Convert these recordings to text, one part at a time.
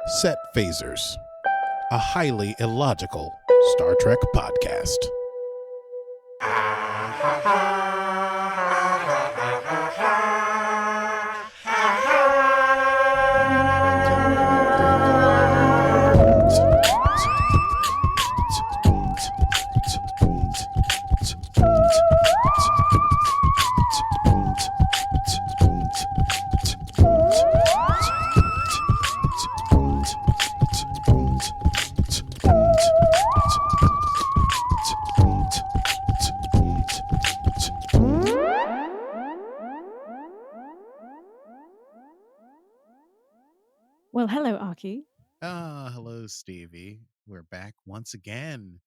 Set Phasers, a highly illogical Star Trek podcast. Well, hello, Aki. Hello, Stevie. We're back once again.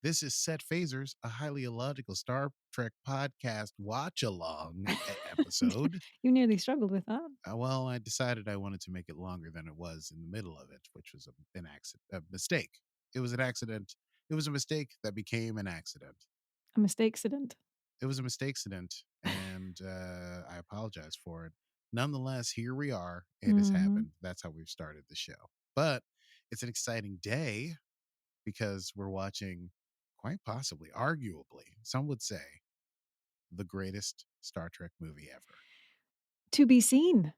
This is Set Phasers, a highly illogical Star Trek podcast watch-along episode. You nearly struggled with that. Well, I decided I wanted to make it longer than it was in the middle of it, which was a mistake. It was an accident. It was a mistake that became an accident. A mistake-cident. It was a mistake-cident, and I apologize for it. Nonetheless, here we are. It has happened. That's how we've started the show. But it's an exciting day because we're watching, quite possibly, arguably, some would say, the greatest Star Trek movie ever. To be seen.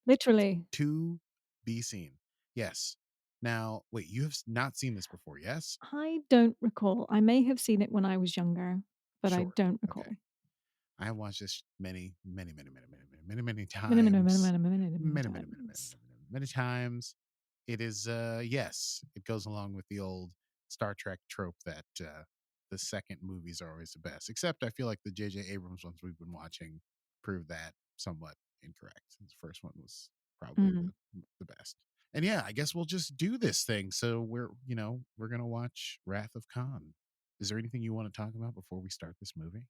Literally. To be seen. Yes. Now, wait, you have not seen this before, yes? I don't recall. I may have seen it when I was younger, but Sure. I don't recall. Okay. I have watched this many times. Many times. It is, yes, it goes along with the old Star Trek trope that the second movies are always the best. Except I feel like the J.J. Abrams ones we've been watching prove that somewhat incorrect. The first one was probably the best. And yeah, I guess we'll just do this thing. So we're going to watch Wrath of Khan. Is there anything you want to talk about before we start this movie?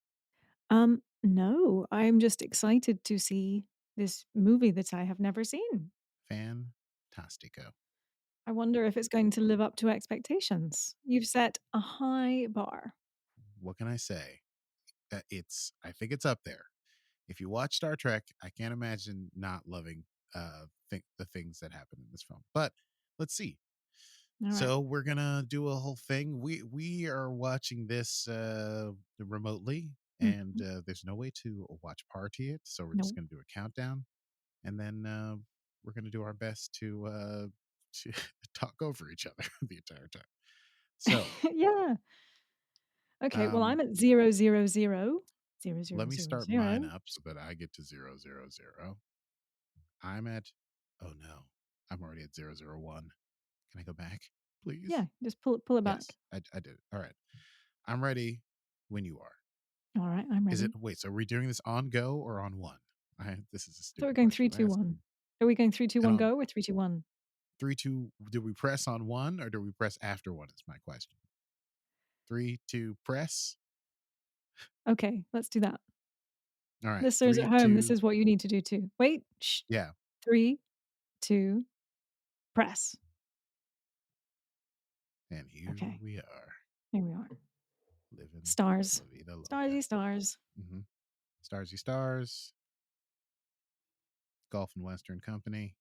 No, I'm just excited to see this movie that I have never seen. Fantastico. I wonder if it's going to live up to expectations. You've set a high bar. What can I say? I think it's up there. If you watch Star Trek, I can't imagine not loving the things that happen in this film. But let's see. So we're gonna do a whole thing. We are watching this remotely, and there's no way to watch party it. So we're just gonna do a countdown, and then we're gonna do our best to talk over each other the entire time. So yeah. Okay. Well, I'm at 000. 0, let me start mine up so that I get to 000. I'm at, oh no, I'm already at 001. Can I go back, please? Yeah, just pull it back. Yes, I did. All right. I'm ready when you are. All right, I'm ready. So are we doing this on go or on one? This is a stupid. So we're going 3, 2, 1. Are we going 3, 2, 1 go or 3, 2, 1? 3, 2. Do we press on one or do we press after one? Is my question. 3, 2, press. Okay, let's do that. All right. Listeners at home, this is what you need to do too. Wait. Shh. Yeah. 3, 2, press. And here we are. Here we are. Living stars. Starsy stars. Mm-hmm. Starsy stars. Gulf and Western Company.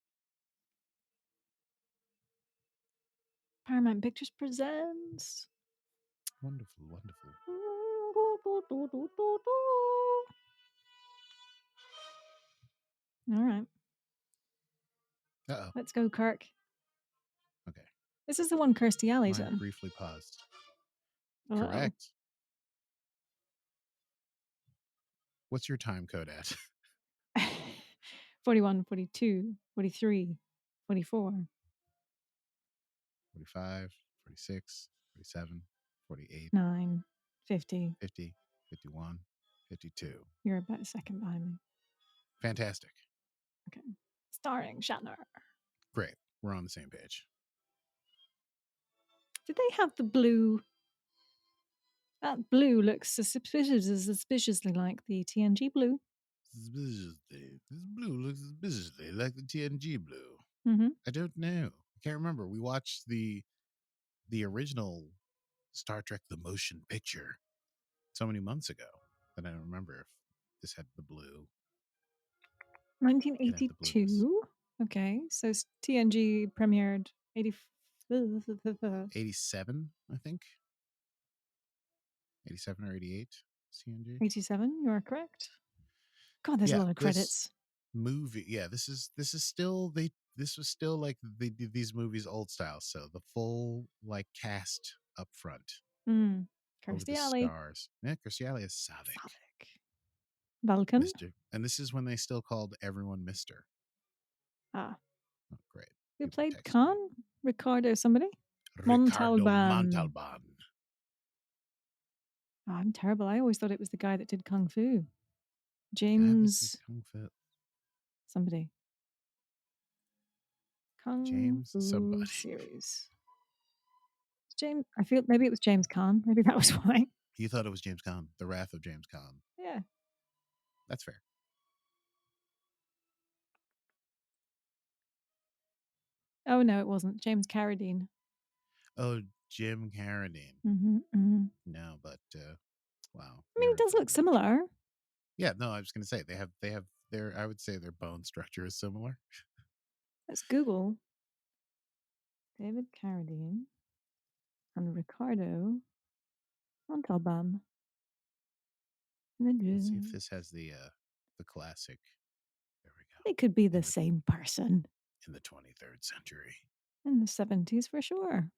Paramount Pictures presents. Wonderful, wonderful. All right. Uh-oh. Let's go, Kirk. Okay. This is the one Kirstie Alley's in. Briefly paused. Uh-oh. Correct. What's your time code at? 41, 42, 43, 44. 45, 46, 47, 48. 9, 50. 50, 51, 52. You're about a second behind me. Fantastic. Okay. Starring Shatner. Great. We're on the same page. Did they have the blue? That blue looks suspiciously like the TNG blue. This blue looks suspiciously like the TNG blue. Mm-hmm. I don't know. I can't remember. We watched the original Star Trek The Motion Picture so many months ago that I don't remember if this had the blue. 1982? Okay, so TNG premiered 80. 87, I think. 87 or 88 CNG. 87, you are correct. God, there's a Yeah, lot of this credits. movie, yeah, this is still this was still like they did these movies old style, so the full like cast up front over Kirstie the Alley. stars. Yeah, Cruciale is Savick, Savick. Vulcan. Mr. And this is when they still called everyone Mr. Ah. Oh, great. Who People are played texting me. Khan? Ricardo somebody? Ricardo Montalban. Montalban. Oh, I'm terrible. I always thought it was the guy that did Kung Fu. Guy that did James Kung Fu. somebody. Kung James Fu somebody. series. James, I feel maybe it was James Khan. Maybe that was why. You thought it was James Caan, The Wrath of James Caan. Yeah. That's fair. Oh no, it wasn't. James Carradine. Oh, Jim Carradine. Mm-hmm. No, but wow, I mean, you're it a does dumb look bitch. similar. Yeah, no, I was gonna say they have their I would say their bone structure is similar. Let's Google David Carradine and Ricardo Montalban. Let's see if Images. this has the classic. There we They could be go. the same person In the 23rd century. in the 70s for sure.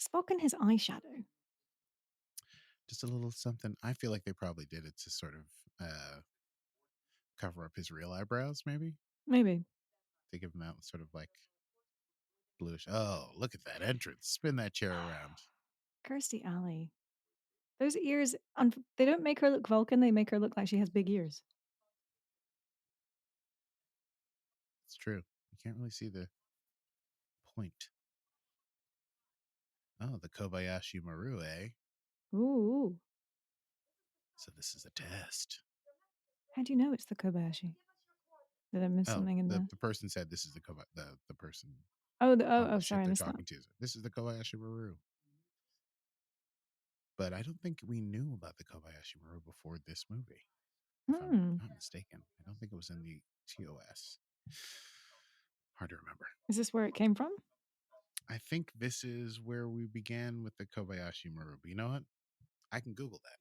Spock and his eyeshadow. Just a little something. I feel like they probably did it to sort of cover up his real eyebrows, maybe. Maybe. They give him that sort of like bluish. Oh, look at that entrance. Spin that chair around. Kirstie Alley. Those ears, they don't make her look Vulcan, they make her look like she has big ears. It's true. You can't really see the point. Oh, the Kobayashi Maru, eh? Ooh. So this is a test. How do you know it's the Kobayashi? Did I miss Oh, something in the, there? the person said this is the person Oh, on the ship sorry, I they're missed that. talking to. This is the Kobayashi Maru. But I don't think we knew about the Kobayashi Maru before this movie, if I'm Hmm. not mistaken. I don't think it was in the TOS. Hard to remember. Is this where it came from? I think this is where we began with the Kobayashi Maru. But you know what? I can Google that.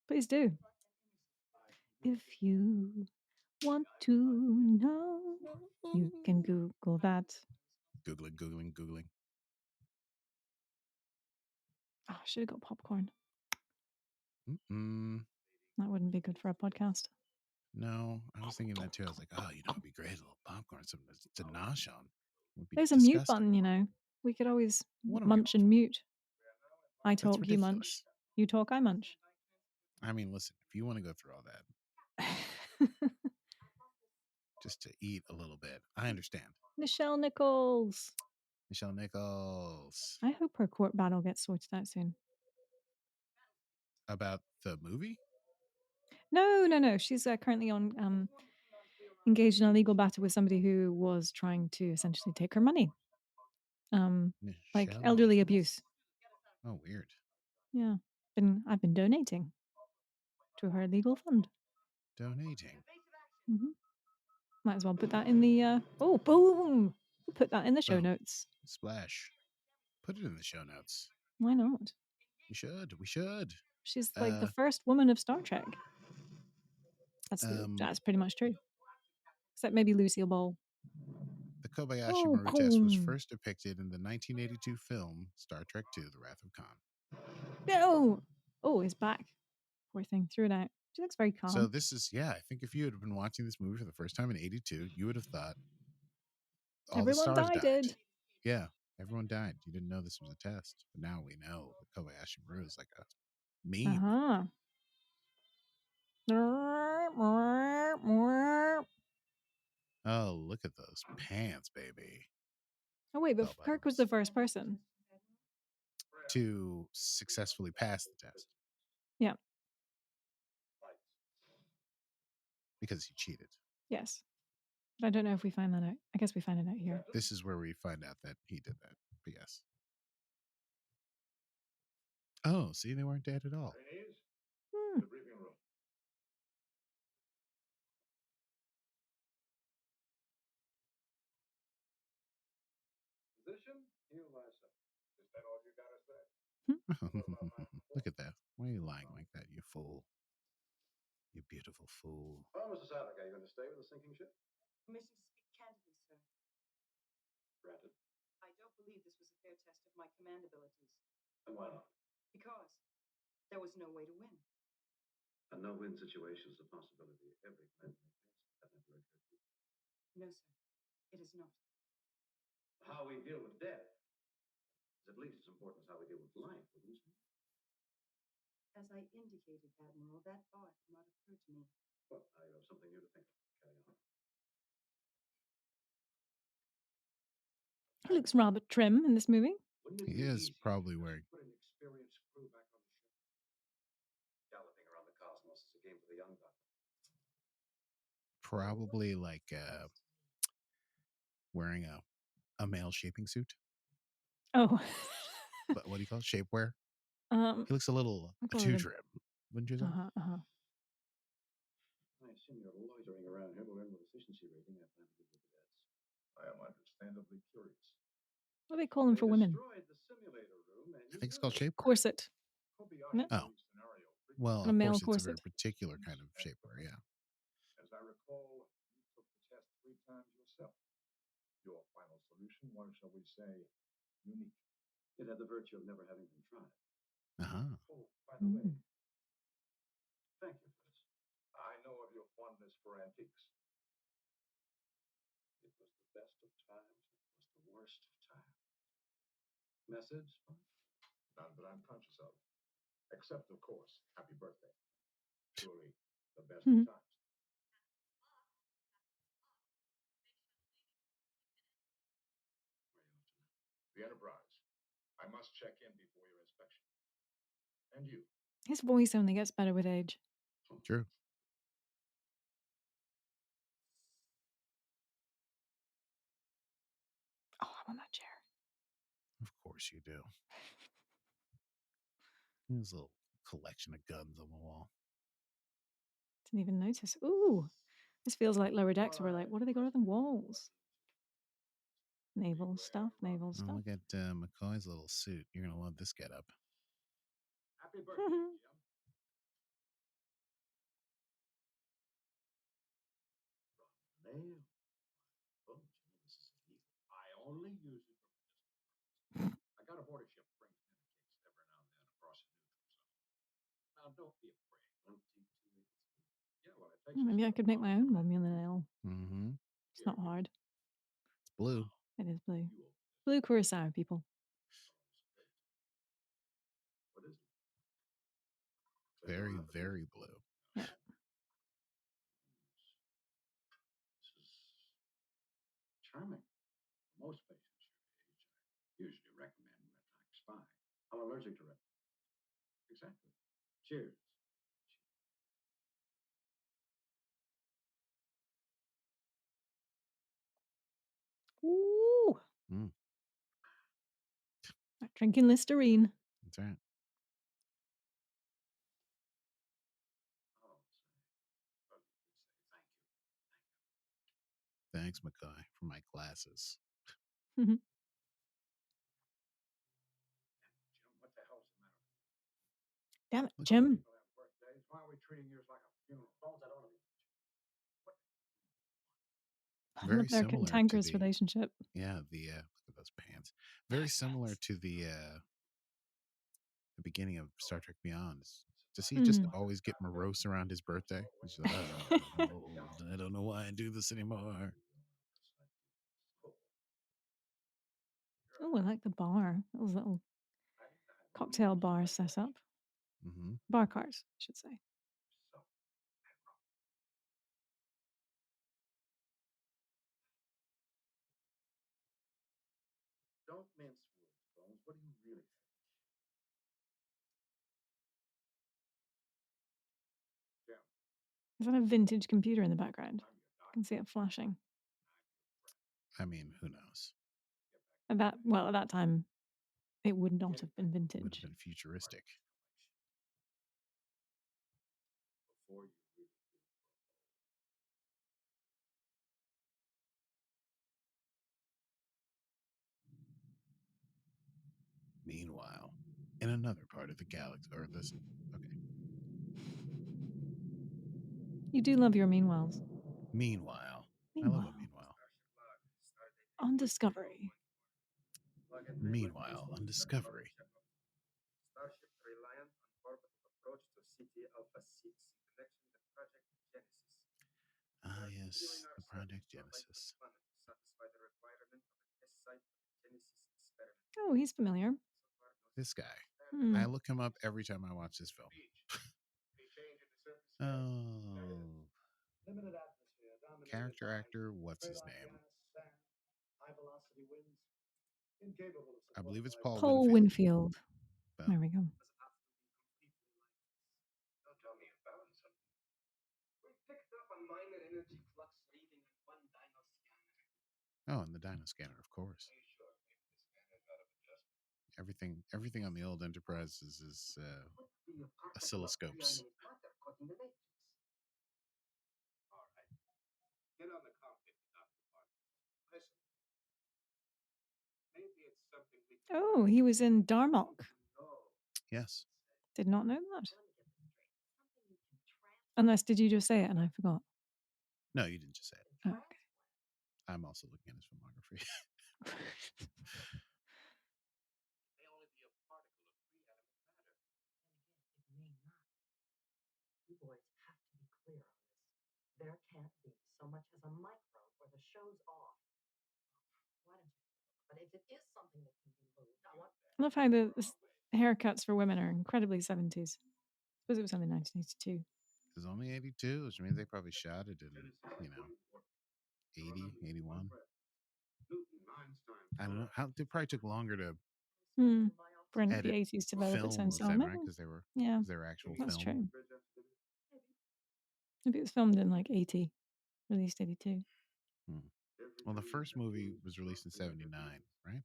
Please do. If you want to know, you can Google that. Googling. Oh, I should have got popcorn. Mm-mm. That wouldn't be good for a podcast. No, I was thinking that too. I was like, oh, it'd be great. A little popcorn, something to nosh on. It would be There's a mute disgusting. button, you know. We could always What a mute. munch and mute. I That's talk, you munch. ridiculous. You talk, I munch. I mean, listen, if you want to go through all that just to eat a little bit, I understand. Nichelle Nichols. Nichelle Nichols. I hope her court battle gets sorted out soon. About the movie? No. She's currently on engaged in a legal battle with somebody who was trying to essentially take her money. Like Nichelle elderly Nichols? abuse. Oh, weird. Yeah. I've been donating to her legal fund. Donating. Hmm. Might as well put that in the oh boom. Put that in the show Boom. notes. Splash. Put it in the show notes. Why not? We should. We should. She's like the first woman of Star Trek. Um, That's pretty much true. Except maybe Lucille Ball. the Kobayashi Oh, Maru test was boom. first depicted in the 1982 film Star Trek II: The Wrath of Khan. No. Oh, he's back. Poor thing. Threw it out. She looks very So calm. this is, yeah, I think if you had been watching this movie for the first time in 82, you would have thought all the Everyone stars died. died. Yeah, everyone died. You didn't know this was a test. But now we know the Kobayashi Maru is like a meme. Uh-huh. Oh, look at those pants, baby. Oh wait, but Bell Kirk was bottoms. the first person. To successfully pass the test Yeah. because he cheated. Yes. But I don't know if we find that out. I guess we find it out here. This is where we find out that he did that But yes. Oh, see, they weren't dead at all. Trainees, Hmm. the briefing room. Position, heal thyself. Is that all you gotta say? What about my Look at performance? that. Why are you lying like that, you fool? You beautiful fool. Oh, Mr. Sadler, are you going to stay with the sinking ship? Permission to speak candidly, sir. Granted. I don't believe this was a fair test of my command abilities. And why not? Because there was no way to win. A no-win situation is a possibility every commander may face. That never occurred to you. No, sir, it is not. How we deal with death is at least as important as how we deal with life, wouldn't you say? As I indicated, Admiral, that thought did not occur to me. Well, now you have something new to think of. Carry on. He looks rather trim in this movie. Wouldn't it He be is easier probably to wearing. put an experienced crew back on the ship? Galloping around the cosmos is a game for the young buck. Probably like wearing a male shaping suit. Oh. But what do you call it? Shapewear? um, He looks a little I call too it a- trim, wouldn't you say? I assume you're loitering around here to learn what efficiency rating I plan to give the cadets. I am understandably curious. What do they call them They for women? destroyed the simulator room, and I you think it's knew called it. shapewear. Corset. Kobayashi No? Oh. scenario Well, And a of male course, it's a very corset. particular kind of shapewear, yeah. As I recall, you took the test 3 times yourself. Your final solution was, shall we say, unique. It had the virtue of never having been tried. Uh-huh. Oh, by the way, Mm. thank you for this. I know of your fondness for antiques. It was the best of times. It was the worst of times. Message? None that I'm conscious of. Except, of course, happy birthday. Surely the best of Mhm. times. Where are you off to now? The Enterprise. I must check in before your inspection. And you? His voice only gets better with age. True. Oh, I want that chair. Of course you do. There's a little collection of guns on the wall. Didn't even notice. Ooh, this feels like Lower Decks. We're like, what do they got on the walls? Naval stuff, naval Oh, stuff. look at McCoy's little suit. You're going to love this get up. Happy birthday, Jim. Nail. Oh, Jim, this is illegal. I only use it for medicinal purposes. I got a border ship brings in a case every now and then across the neutral zone. Now, don't be afraid. Yeah, well, it takes Maybe I could make my own Romulan ale. Mm-hmm. It's not hard. It's blue. It is blue. Blue curacao, people. What is it? Very, very blue. Yeah. This is charming. Most patients your age, I usually recommend Redline Spy. I'm allergic to red. Exactly. Cheers. Ooh. Mm, Like drinking Listerine. that's right. Oh, say, oh, you could say thank you. Thanks, McCoy, for my glasses. Jim, what the hell's the matter? Damn it, Look- Jim. People have birthdays. Why are we treating yours like a funeral? Bones, I don't know. What? I Very love their similar to cantankerous the relationship. yeah, look at those pants. Very similar to the beginning of Star Trek Beyond. Does he just always get morose around his birthday? He's just, I'm old. I don't know why I do this anymore. Oh, I like the bar. That was a little cocktail bar setup. Mm-hmm. Bar cars, I should say. Don't mince words, Bones. What do you really think? Jim, Is that a vintage computer in the background? I'm your I can see it flashing. I mean, who knows? Get back At that time, it would not have been Would have vintage. been futuristic. Before you really do grow old. Meanwhile, in another part of the galaxy, or this, okay. You do love your meanwhiles. Meanwhile, I love a meanwhile. On Discovery. Meanwhile, on Discovery. Starship Reliant on orbital approach to city Alpha 6 in connection with Project Genesis. Ah, yes, the Project Genesis. Planet to satisfy the requirement of a test site for the Genesis experiment. Oh, he's familiar. This guy. Hmm. I look him up every time I watch this film. Oh. Limited atmosphere, dominated Character by actor, what's his radon name? gas, sand, high velocity winds, incapable of I believe it's supporting Paul Paul Winfield. Winfield. Well, There we go. Don't tell me you found something. We picked up a minor energy flux reading on one dyno scanner. oh, and the Dino Scanner, of course. Are you sure? Maybe the scanner's out of adjustment. Everything on the old Enterprise is Could be a particle of oscilloscopes. preordained matter caught in the matrix. All right. Get on the cockpit to Dr. Parker. Listen. Maybe it's something we can Oh, he was in Darmok. know. Yes. Did not know that. Unless, did you just say it and I forgot? No, you didn't just say it. Oh, okay. I'm also looking at his filmography. May only be a particle of preanimate matter. And again, it may not. You boys have to be clear on this. There can't be so much as a microbe or the show's off. Why don't you take a look? But if it is something that can be moved, I want I love how the haircuts for women are incredibly 70s. I suppose it was only 1982. It was only 82, which means they probably shot it in, 80, 81. I don't know. They probably took longer to Hmm. For the edit 80s to develop its own films style. then, right? Maybe. Because they were Yeah, actual that's film. true. Maybe it was filmed in like 80, released 82. Well, the first movie was released in 79, right?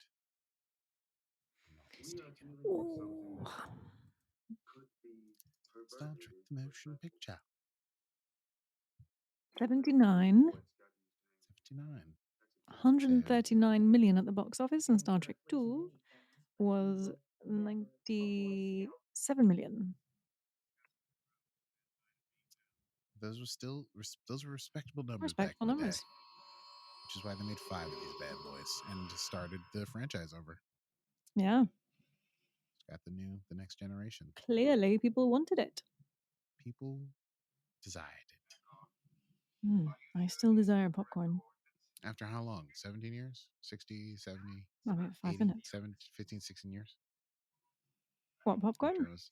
I'm not mistaken. Ooh. Star Trek the Motion Picture. 79. 79. 139 million at the box office, and Star Trek 2 was 97 million. Those were respectable numbers Respectable back in the numbers. day. Which is why they made 5 of these bad boys and started the franchise over. Yeah. It's got the next generation. Clearly, people wanted it. People desired it. I still desire popcorn. After how long? 17 years? 60, 70, I mean, 5 80, minutes. 7, 15, 16 years? What, popcorn? After I was,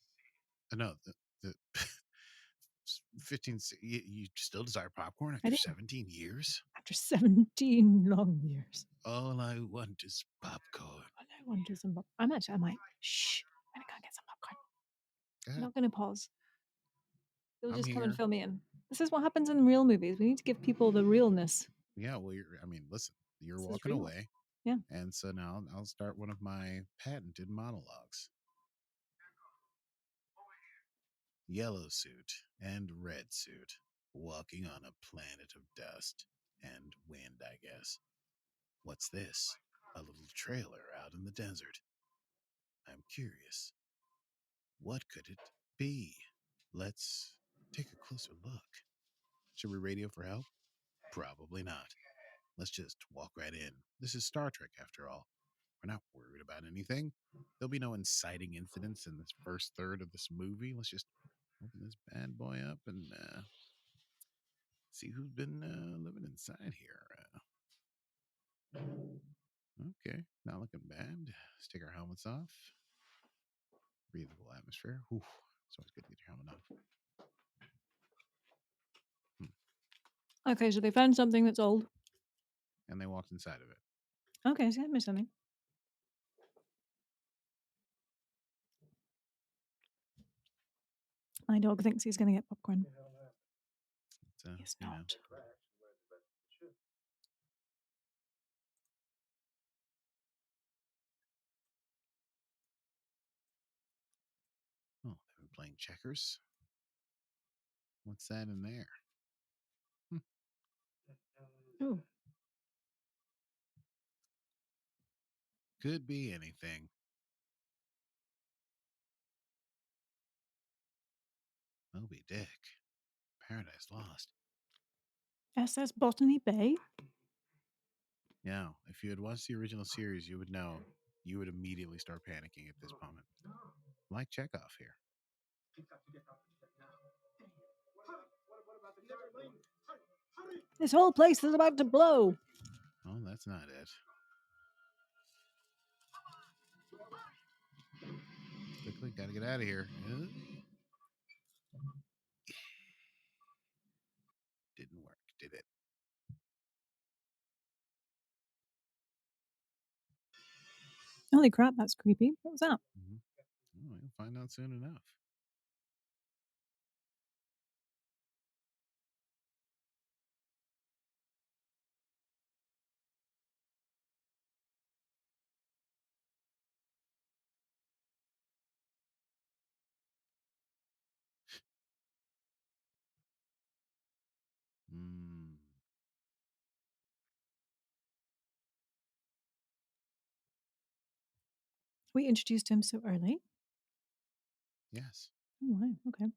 no, the 15, you still desire popcorn after do. 17 years? After 17 long years. All I want is popcorn. All I want is some popcorn. I might. Shh. I'm going to go get some popcorn. Go I'm ahead. not going to pause. You'll I'm just come and here. fill me in. This is what happens in real movies. We need to give people the realness. Yeah, well, listen, you're This is walking real. away. Yeah. And so now I'll start one of my patented monologues. Yellow suit and red suit, walking on a planet of dust and wind, I guess. What's this? A little trailer out in the desert. I'm curious. What could it be? Let's take a closer look. Should we radio for help? Probably not. Let's just walk right in. This is Star Trek, after all. We're not worried about anything. There'll be no inciting incidents in this first third of this movie. Let's just open this bad boy up and see who's been living inside here. Okay, not looking bad. Let's take our helmets off. Breathable atmosphere. Whew. It's always good to get your helmet off. Okay, so they found something that's old. And they walked inside of it. Okay, so I missed something. My dog thinks he's going to get popcorn. He's not. playing checkers. What's that in there? Oh, Could be anything. Moby Dick. Paradise Lost. SS Botany Bay. Now, if you had watched the original series, you would know you would immediately start panicking at this moment. Like Chekhov here. This whole place is about to blow. Oh, that's not it. Quickly, gotta get out of here. Didn't work, did it? Holy crap, that's creepy. What was that? Mm-hmm. Oh, you'll find out soon enough. Mm, We introduced him so early. yes. Oh, wow. Okay.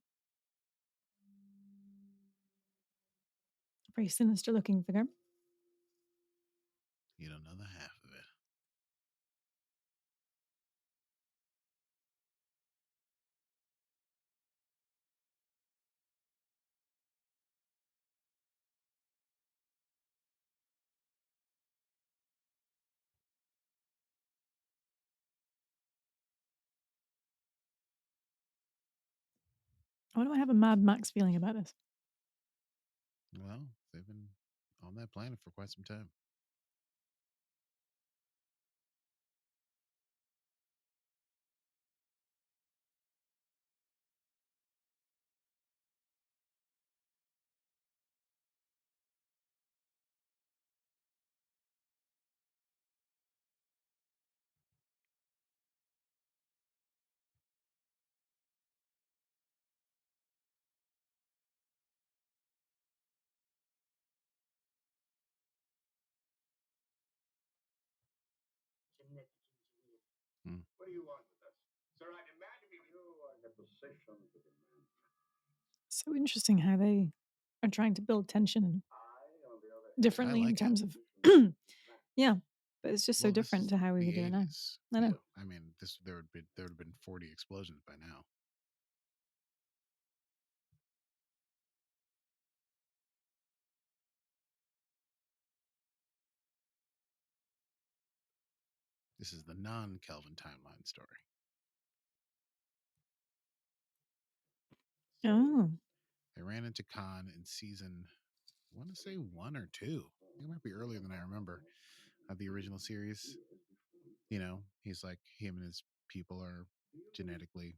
Very sinister looking figure. You don't know the half of it. Why do I have a Mad Max feeling about this? Well, they've been on that planet for quite some time. Mm. What do you want with us? Sir, I demand to be you are in a position to demand. So interesting how they are trying to build tension I differently in like it. terms of yeah, but it's just so Well, this different is to how we the would do it now. 80s. I know. I mean, there would have been 40 explosions by now. This is the non-Kelvin timeline story. Oh, They ran into Khan in season, I want to say 1 or 2. I think it might be earlier than I remember of the original series. You know, he's like, him and his people are genetically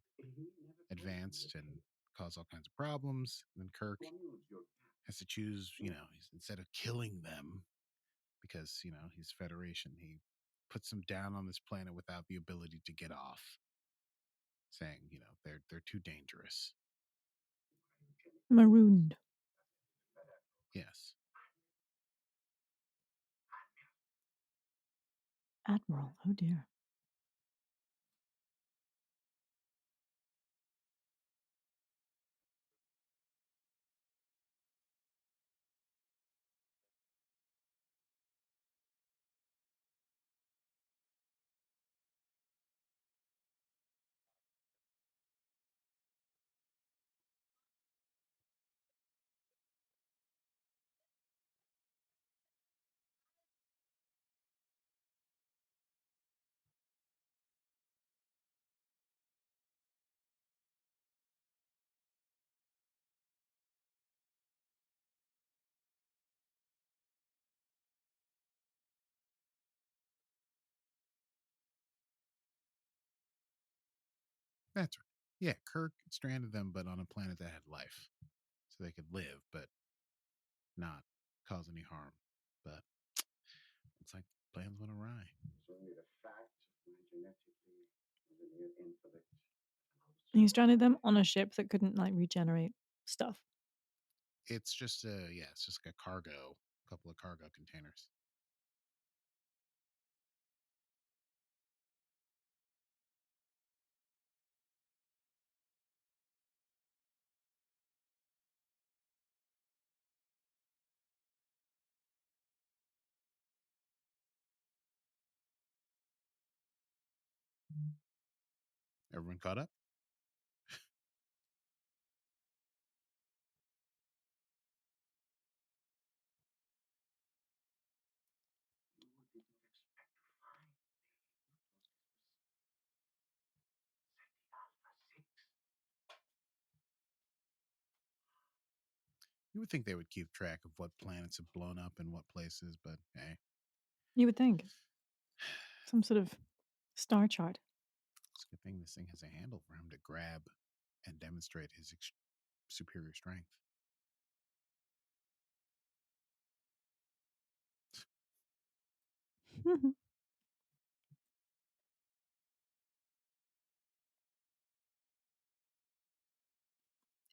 advanced and cause all kinds of problems. And then Kirk has to choose, instead of killing them, because, he's Federation, he puts them down on this planet without the ability to get off, saying, they're too dangerous. marooned. Yes. Admiral. Oh dear. That's right. Yeah, Kirk stranded them, but on a planet that had life. So they could live, but not cause any harm. But it's like plans went awry. It's only the fact of my genetically engineered intellect And he stranded them on a ship that couldn't like regenerate stuff. It's just it's just like a couple of cargo containers. Everyone caught up? You didn't expect to find me. You thought this was SETI Alpha 6. You would think they would keep track of what planets have blown up in what places, but hey. You would think some sort of star chart. It's a good thing this thing has a handle for him to grab and demonstrate his superior strength.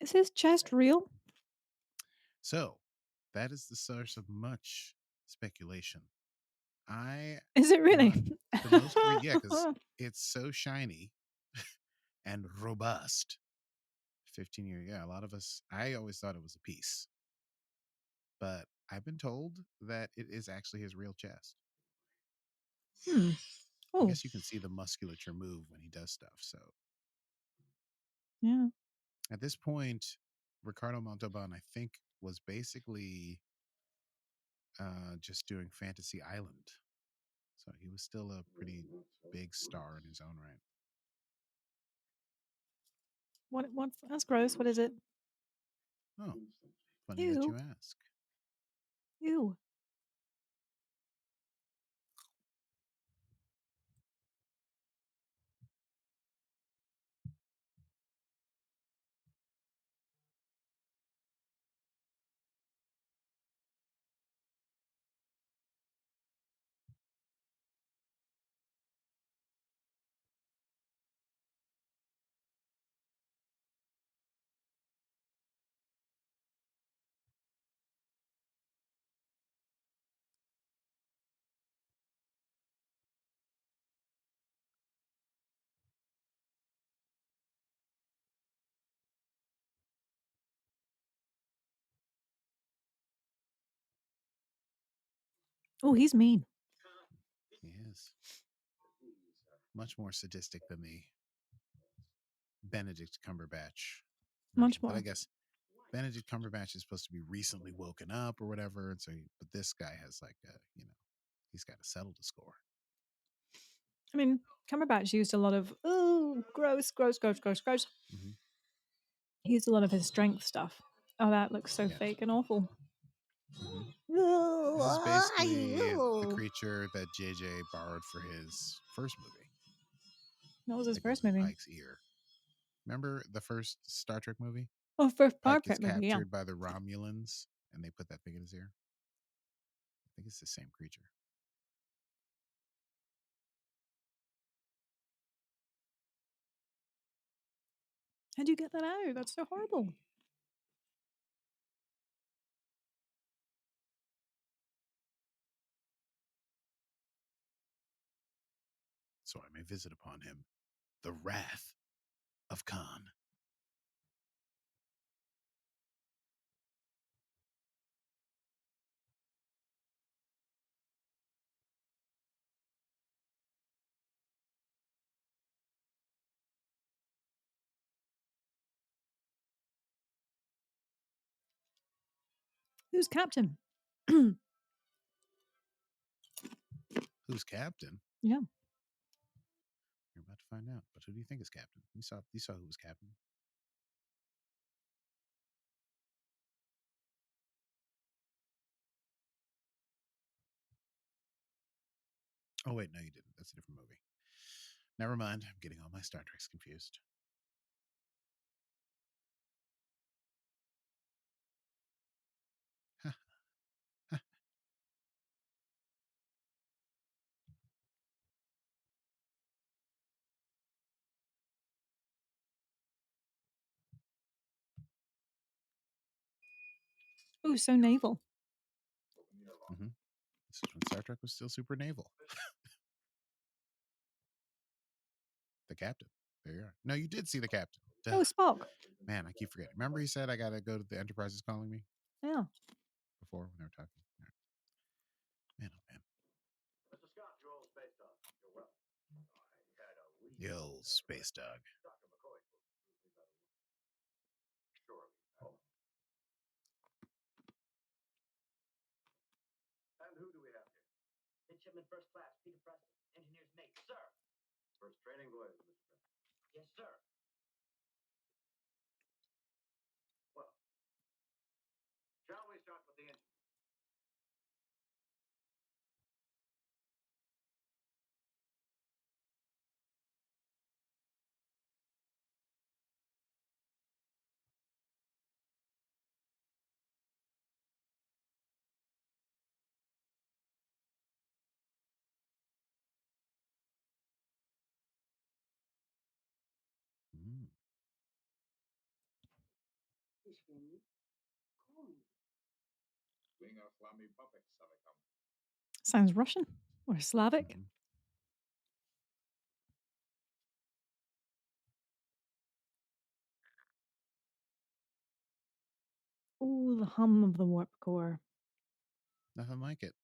Is his chest real? So, that is the source of much speculation. I Is it really? the most because it's so shiny and robust. 15-year, yeah. A lot of us, I always thought it was a piece, but I've been told that it is actually his real chest. Hmm. I Oh, guess you can see the musculature move when he does stuff. So yeah. at this point, Ricardo Montalban, I think, was basically just doing Fantasy Island. So he was still a pretty big star in his own right. What's that's gross. What is it? Oh, funny that you Ew. ask. Ew. Oh, he's mean. He is much more sadistic than the Benedict Cumberbatch Much version. But I more. guess Benedict Cumberbatch is supposed to be recently woken up or whatever, and so but this guy has like he's got to settle the score. I mean, Cumberbatch used a lot of gross, gross, gross, gross, gross. Mm-hmm. He used a lot of his strength stuff. Oh, that looks so Yeah. fake and awful. Mm-hmm. This is basically the creature that JJ borrowed for his first movie. That was his That goes first in movie. Pike's ear. Remember the first Star Trek movie? Oh, first Star Pike gets Trek movie, yeah. captured by the Romulans, and they put that thing in his ear. I think it's the same creature. How'd you get that out? That's so horrible. So I may visit upon him the wrath of Khan. Who's captain? Who's captain? Yeah. You're about to find out. But who do you think is captain? You saw who was captain. Oh wait, no, you didn't. That's a different movie. Never mind. I'm getting all my Star Treks confused. Oh, so naval. Mm-hmm. This is when Star Trek was still super naval. The captain. There you are. No, you did see the captain. Duh. Oh, Spock. Man, I keep forgetting. Remember he said I gotta go to the Enterprise is calling me Yeah. before when they were talking. Yeah. Man, oh man. Mr. Scott, your old space dog. You're welcome. I had a wee. The old space dog. Dr. McCoy told me we got a surely. Oh. And who do we have here? Midshipman First Class, Peter Preston, engineer's mate, sir. First training voyage, Mr. Preston. Yes, sir. Well, shall we start with the engine? Mm. Slinger flammy puppet, Savicum. Sounds Russian or Slavic. Mm-hmm. Oh, the hum of the warp core. Nothing like it.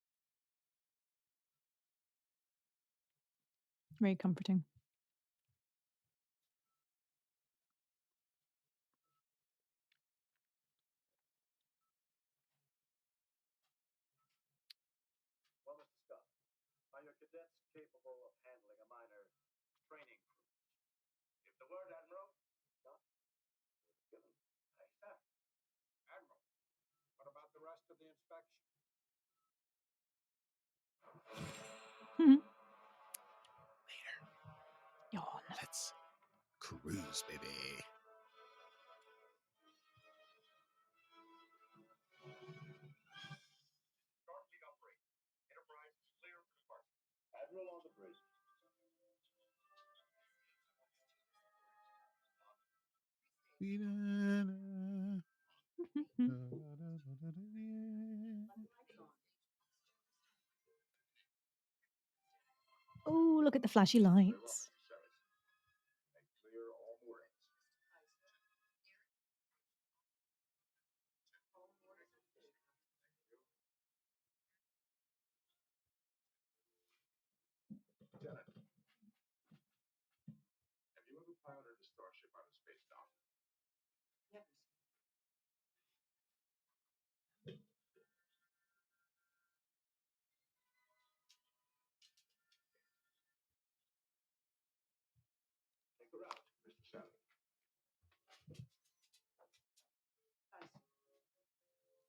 Very comforting. Well, Mr. Scott, are your cadets capable of handling a minor training cruise? Give the word, Admiral. Scott, word is given. Aye, sir. Admiral, what about the rest of the inspection? Hmm. Yawn. Let's cruise, baby. Starfleet operation. Enterprise is clear for departure. Admiral on the bridge. Oh, look at the flashy lights. And clear all moorings. Lieutenant, have you ever piloted a starship on a space dock? Never. Take her out, Mr. Sally.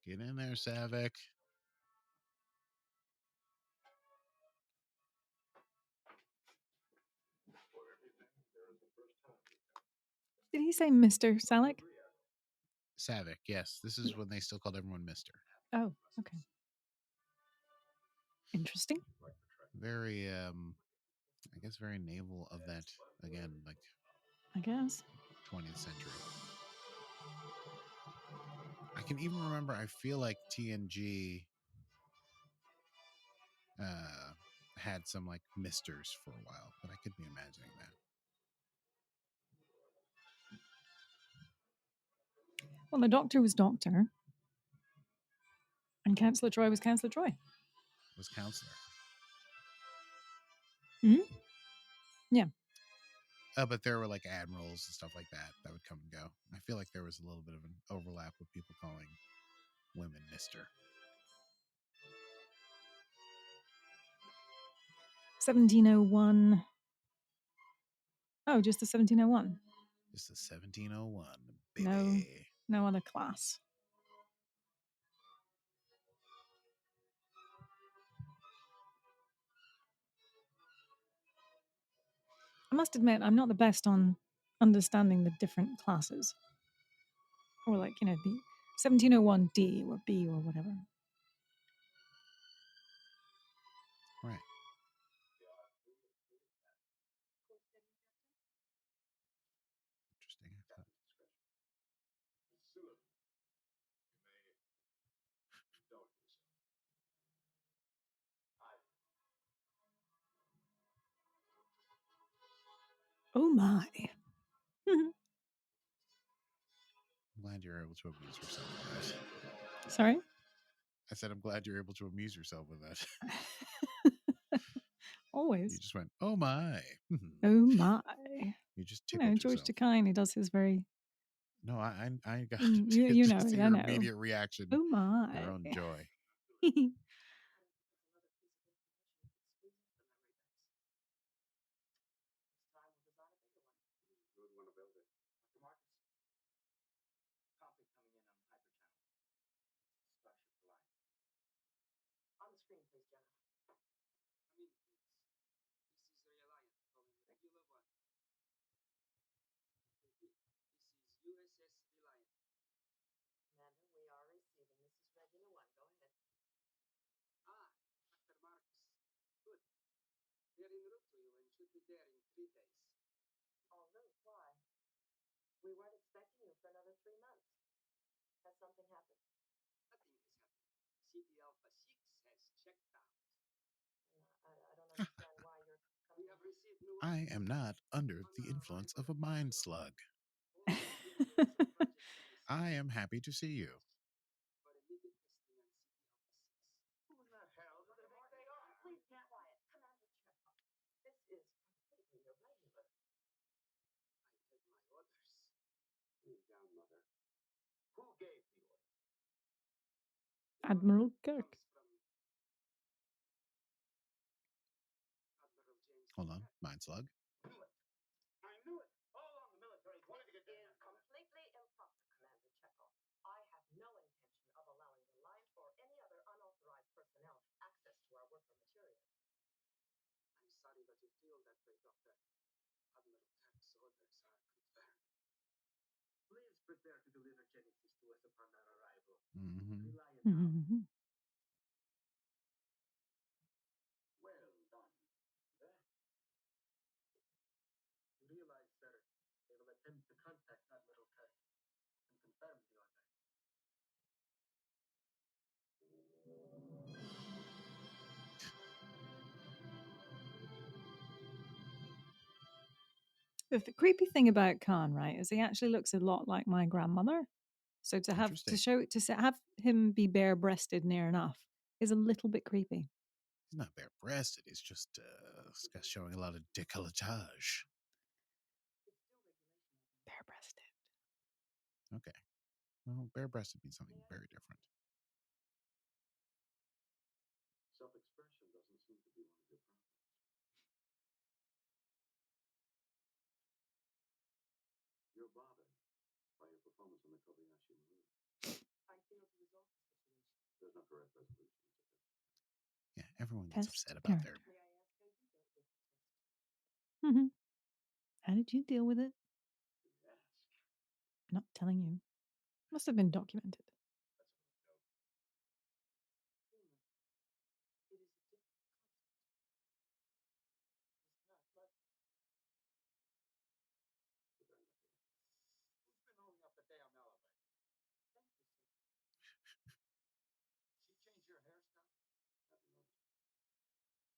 Get in there, Savick. For everything, there is a first time. Did he say Mr. Salek? Savick, yes. This is when they still called everyone Mister. Oh, okay. Interesting. Very, I guess, very naval of that, again, like I guess. 20th century. I can even remember, I feel like TNG had some like misters for a while, but I could be imagining that. Well, the Doctor was Doctor, and Councillor Troy was Councillor Troy. Was counselor. Hmm? Yeah. But there were like admirals and stuff like that that would come and go. I feel like there was a little bit of an overlap with people calling women Mister. 1701. Oh, just the 1701. Just a 1701, baby. No other class. I must admit, I'm not the best on understanding the different classes. Or like, the 1701D or B or whatever. Right. Interesting. Captain's discretion. Sulu, you may Oh my. I'm glad you're able to amuse yourself with that. Sorry? I said I'm glad you're able to amuse yourself with that. You Always. just went, oh my. Oh my. You just You know, tickled George yourself. Takei, he does his very. No, I got You know just it, I your know. immediate reaction, Oh my. your own joy. Who would want to build it? Dr. Marcus. Copy coming in on Hyper Channel. Starship Alliance. On the screen, please, Jenna. Come in, please. This is Reliant calling regular one. Repeat. This is USS Reliant. Commander, we are receiving. This is regular one. Go ahead. Ah, Dr. Marcus. Good. They're en route to you and should be there in 3 days. En route? Why? We weren't expecting you for another 3 months. Has something happened? Nothing has happened. City Alpha 6 has checked out. I don't understand why you're We coming. have received new I am not under on the our influence arrival of a at mind Watchalong. slug. All experience of Project Genesis I am happy to see you. for immediate testing on City Alpha 6. Who in the hell do they think they are? Please, can't quiet. Commander Chekhov, this is completely irregular. I have my orders. Calm down, Mother. Who gave the order? Admiral Kirk. Comes from Admiral James Hold on, Kirk. mind slug. Knew it. I knew it. All along the military wanted to get This their is hands on it. completely improper, Commander Chekhov. I have no intention of allowing Reliant or any other unauthorized personnel access to our worker materials. I'm sorry that you feel that way, Doctor. Admiral Kirk's orders are confirmed. Please prepare to deliver Genesis to us upon our arrival. Mm-hmm. Reliant out. Mhm. Well done. That. You realize, sir, they will attempt to contact Admiral Kirk and confirm the order. The creepy thing about Khan, right, is he actually looks a lot like my grandmother. So to have Interesting. have him be bare breasted near enough is a little bit creepy. He's not bare breasted. It's just showing a lot of décolletage. Bare breasted. Okay. Well, bare breasted means something very different. Self-expression doesn't seem to be one of your problems. You're bothered by your performance on the Kobayashi Maru. I failed to resolve the situation. There's no correct resolution. It's a test. Yeah, everyone gets Test upset about their. character. May I ask how you dealt with the test? Mm-hmm. How did you deal with it? You ask. I'm not telling you. Must have been documented. That's a little joke. Humor. It is a difficult concept. It is not love. You're very lucky. Who's been holding up the damn elevator? Thank you, sir. She changed your hairstyle? Haven't noticed.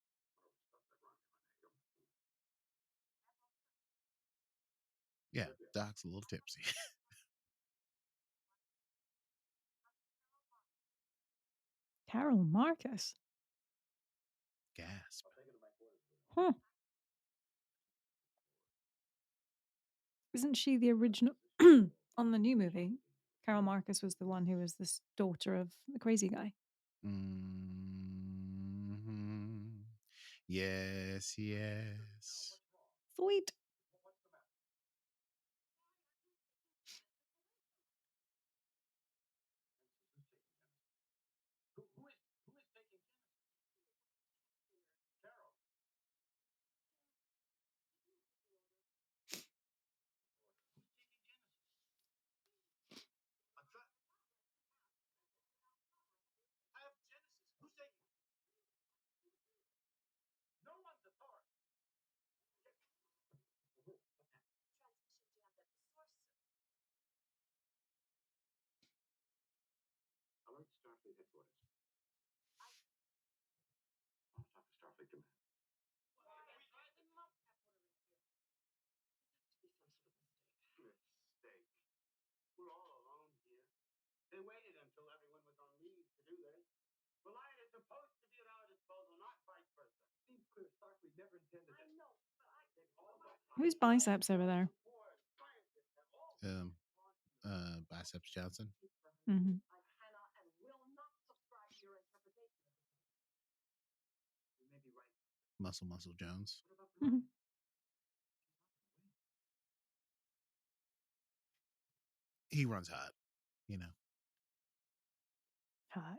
One of her stuff that run him and him. Yeah, Doc's a little tipsy. Carol Marcus. Gasp. I'll take it to my quarters. Huh. Isn't she the original on the new movie? Carol Marcus was the one who was this daughter of the crazy guy. Mm-hmm. Yes, yes. Sweet. What's the matter? Genesis, who's taking Genesis? Carol. Who's taking Genesis? I'm trying. I have Genesis. Who's taking it? No one's authority. supposed to be at our disposal, not vice versa. Seems clear Starfleet never intended I that. know, but I did. Whose biceps over there? Um, Biceps Johnson. Mhm. I cannot and will not subscribe to your interpretation of this. You may be right. Muscle Jones. What about Bernard? Mhm. He runs hot, you know. Hot.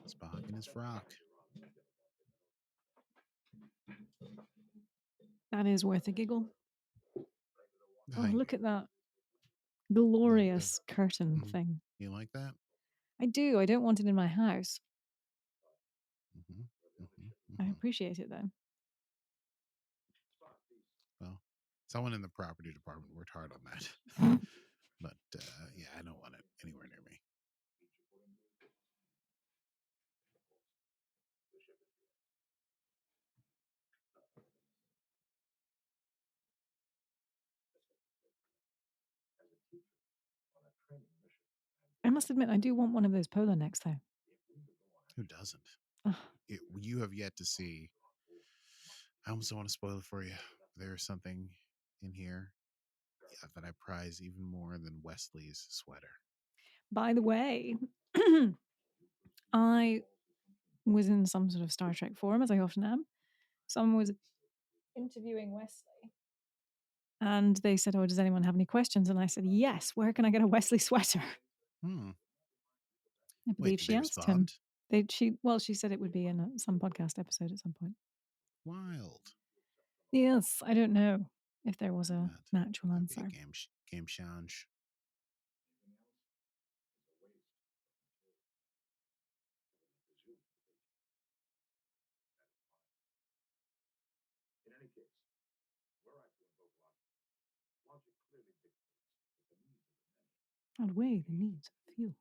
Spock in his frock. That is worth a giggle. The Oh, hang- look at that you like glorious that? curtain Mhm. thing. You like that? I do. I don't want it in my house. I Mhm. appreciate it though. Well, someone in the property department worked hard on that. But yeah, I don't want it anywhere near me. As a teacher on a training mission, I must admit, I do want one of those polo necks though. Who doesn't? Ugh. You have yet to see. I almost don't want to spoil it for you. There's something in here that I prize even more than Wesley's sweater. By the way, I was in some sort of Star Trek forum, as I often am. Someone was interviewing Wesley, and they said, "Oh, does anyone have any questions?" And I said, "Yes. Where can I get a Wesley sweater?" Hmm. I Wait, believe did she they asked him. respond? She said it would be in some podcast episode at some point. Wild. Yes, I don't know if there was a natural That'd be a answer. game challenge. in any case, were I to invoke logic, logic clearly dictates that the needs of the many Outweigh the needs of the few.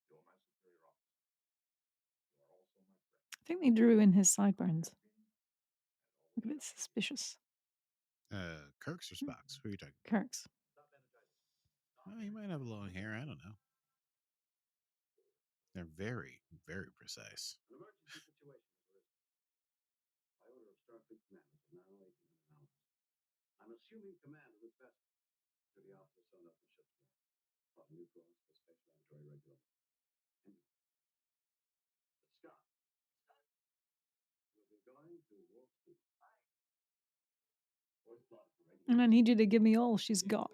You're my superior officer. You are also my friend. I think they drew in his sideburns. Look a bit suspicious. Kirk's or Spock's? Who are you talking? Kirk's. Oh, he might have long hair. I don't know. They're very, very precise. An emergency situation has arisen. By order of Starfleet Command until now, 1800 hours. I'm assuming command of this vessel. Duty officer sent up the ship's wall. Plotting new course for space laboratory regular. Engine. The Scott. We'll be going to warp speed. Voice plotted for regular. And I need you to give me all she's got.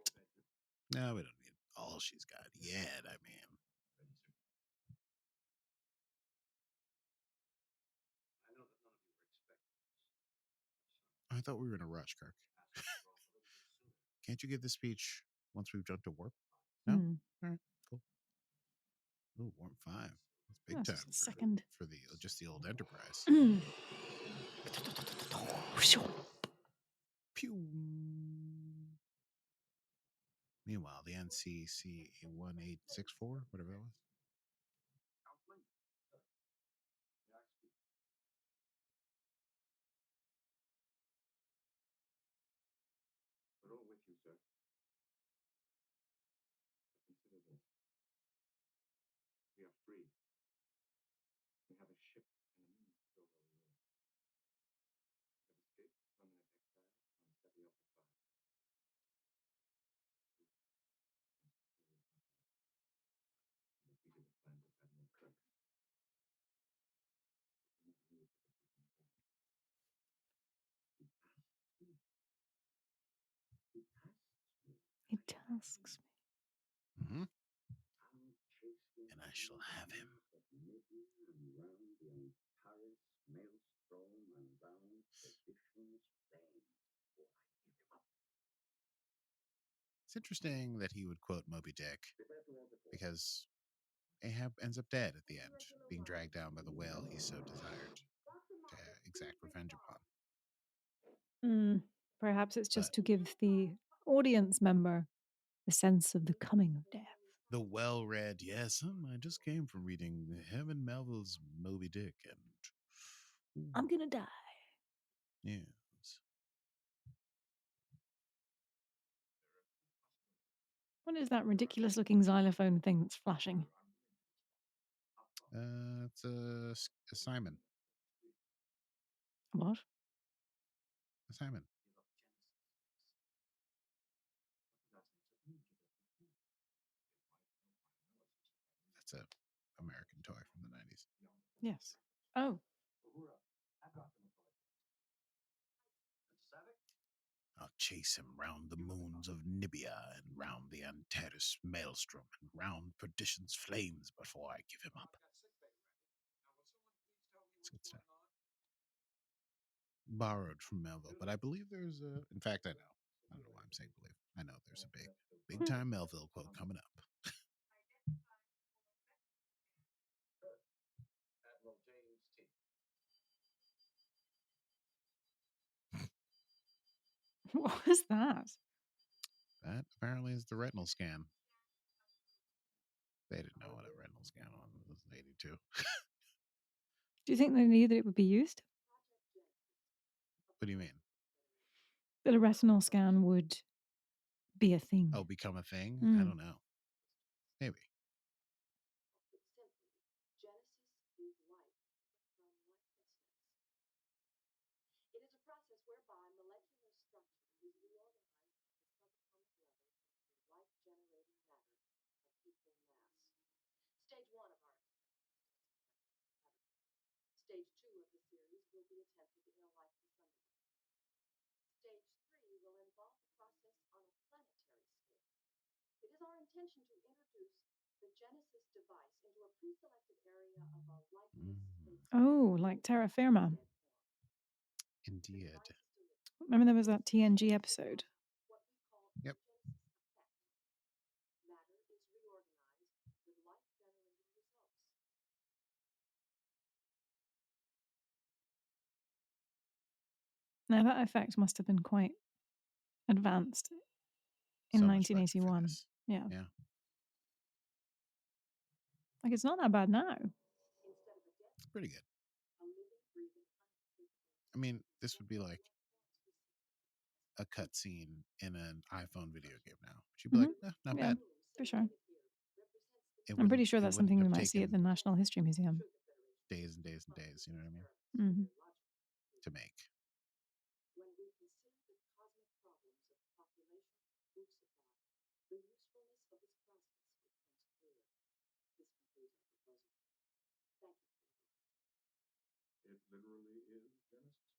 No, we don't need all she's got yet. I mean, I know that none of you were expecting this. I thought we were in a rush, Kirk. Can't you give the speech once we've jumped to warp? No? All right, cool. Ooh, warp 5. That's big That's time just a second. for the just the old Enterprise. Pew. Meanwhile, the NCC 1864, whatever that was. We're all with you, sir. Consider this. We are free. We have a ship and a means to go where we will. We have escaped permanent exile on Steady Alpha 5. Defeated the plans of Admiral Kirk. He tasks me. Mm-hmm. And I shall have him. It's interesting that he would quote Moby Dick because Ahab ends up dead at the end, being dragged down by the whale he so desired to exact revenge upon. Perhaps it's just But to give the audience member a sense of the coming of death. the well-read, yes, I just came from reading Herman Melville's Moby Dick, and I'm gonna die. News. What is that ridiculous looking xylophone thing that's flashing? It's a Simon. What? A Simon. That's a American toy from the 90s. Yes. Oh. I'll chase him round the moons of Nibia and round the Antares maelstrom and round perdition's flames before I give him up. It's good stuff. Borrowed from Melville, but I believe there's a. In fact, I know. I don't know why I'm saying believe. I know there's a big time Melville quote coming up. Admiral James T. What was that? That apparently is the retinal scan. They didn't know what a retinal scan was in 82. Do you think they knew that it would be used? What do you mean? That a retinal scan would be a thing? Oh, become a thing? I Mm. don't know. Maybe. Put simply, Genesis is life from lifelessness. It is a process whereby molecular structure is reorganized at the subatomic level into life-generating matter of equal mass. Stage 1 of our experiment is to matter. Stage 2 of the series will be attempted in a lifeless underworld. Stage 3 will involve the process on a planetary scale. It is our intention to introduce the Genesis device into a pre-selected area of a lifeless space. Oh, like terra firma. Indeed. Remember there was that TNG episode? What we call Yep. the Genesis effect. Matter is reorganized with life-generating results. Now that effect must have been quite advanced in So much budget for 1981. this. Yeah. Yeah. Like it's not that bad now. Instead of a dead, It's pretty good. a living, breathing planet. I mean, this would be like a cutscene in an iPhone video game now. She'd be like, not Yeah, bad. for sure. I'm pretty sure that's something we might see at the National History Museum. days and days and days, you know what I mean? Mm-hmm. To make. When we consider the cosmic problems of population, food supply, the usefulness of this process becomes clear. This concludes our proposal. Thank you for your witness. It literally is Genesis.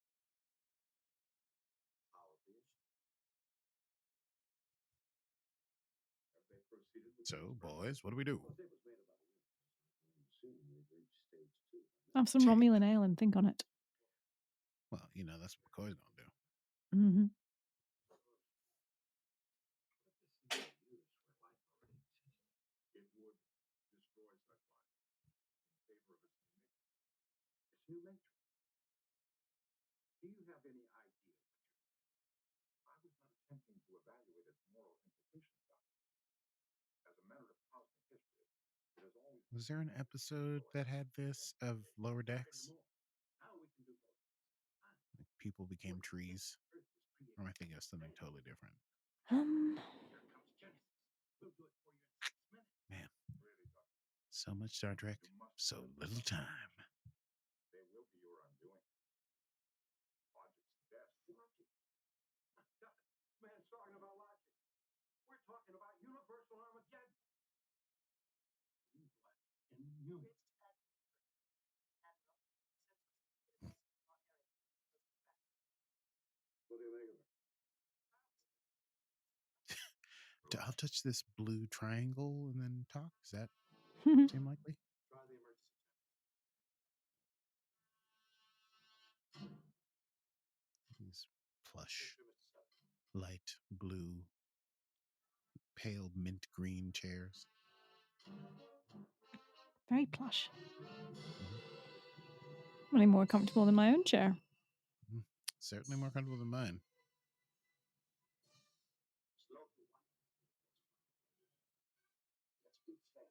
Our creation. Have they proceeded with So, boys, what do we do? Well, it was made about a week. Soon we've reached stage 2. Have some Romulan ale and think on it. Well, you know, that's what McCoy's going to do. Mm-hmm. What if this thing were used where life already exists? It would destroy such life in favor of its new nature. Its new nature. Do you have any idea what you're doing? I was not attempting to evaluate its moral implications, Doctor. As a matter of cosmic history, it has always. Was there an episode that had this of Lower Decks? Now we can do both. Like people became trees? Or am I thinking of something totally different? Here comes Genesis. We'll do it for you in 6 minutes. Man, Really, Doctor. so much Star Trek, so little time. They will be your undoing. Logic's the best. Logic. Man's talking about logic. We're talking about universal Armageddon. Inhuman. What do you think of it? I'll touch this blue triangle and then talk. Does that seem likely? Try the emergency These plush, light blue, pale mint green chairs. Very plush. Really more comfortable than my own chair. Certainly more comfortable than mine. Slow to one. Let's be fair.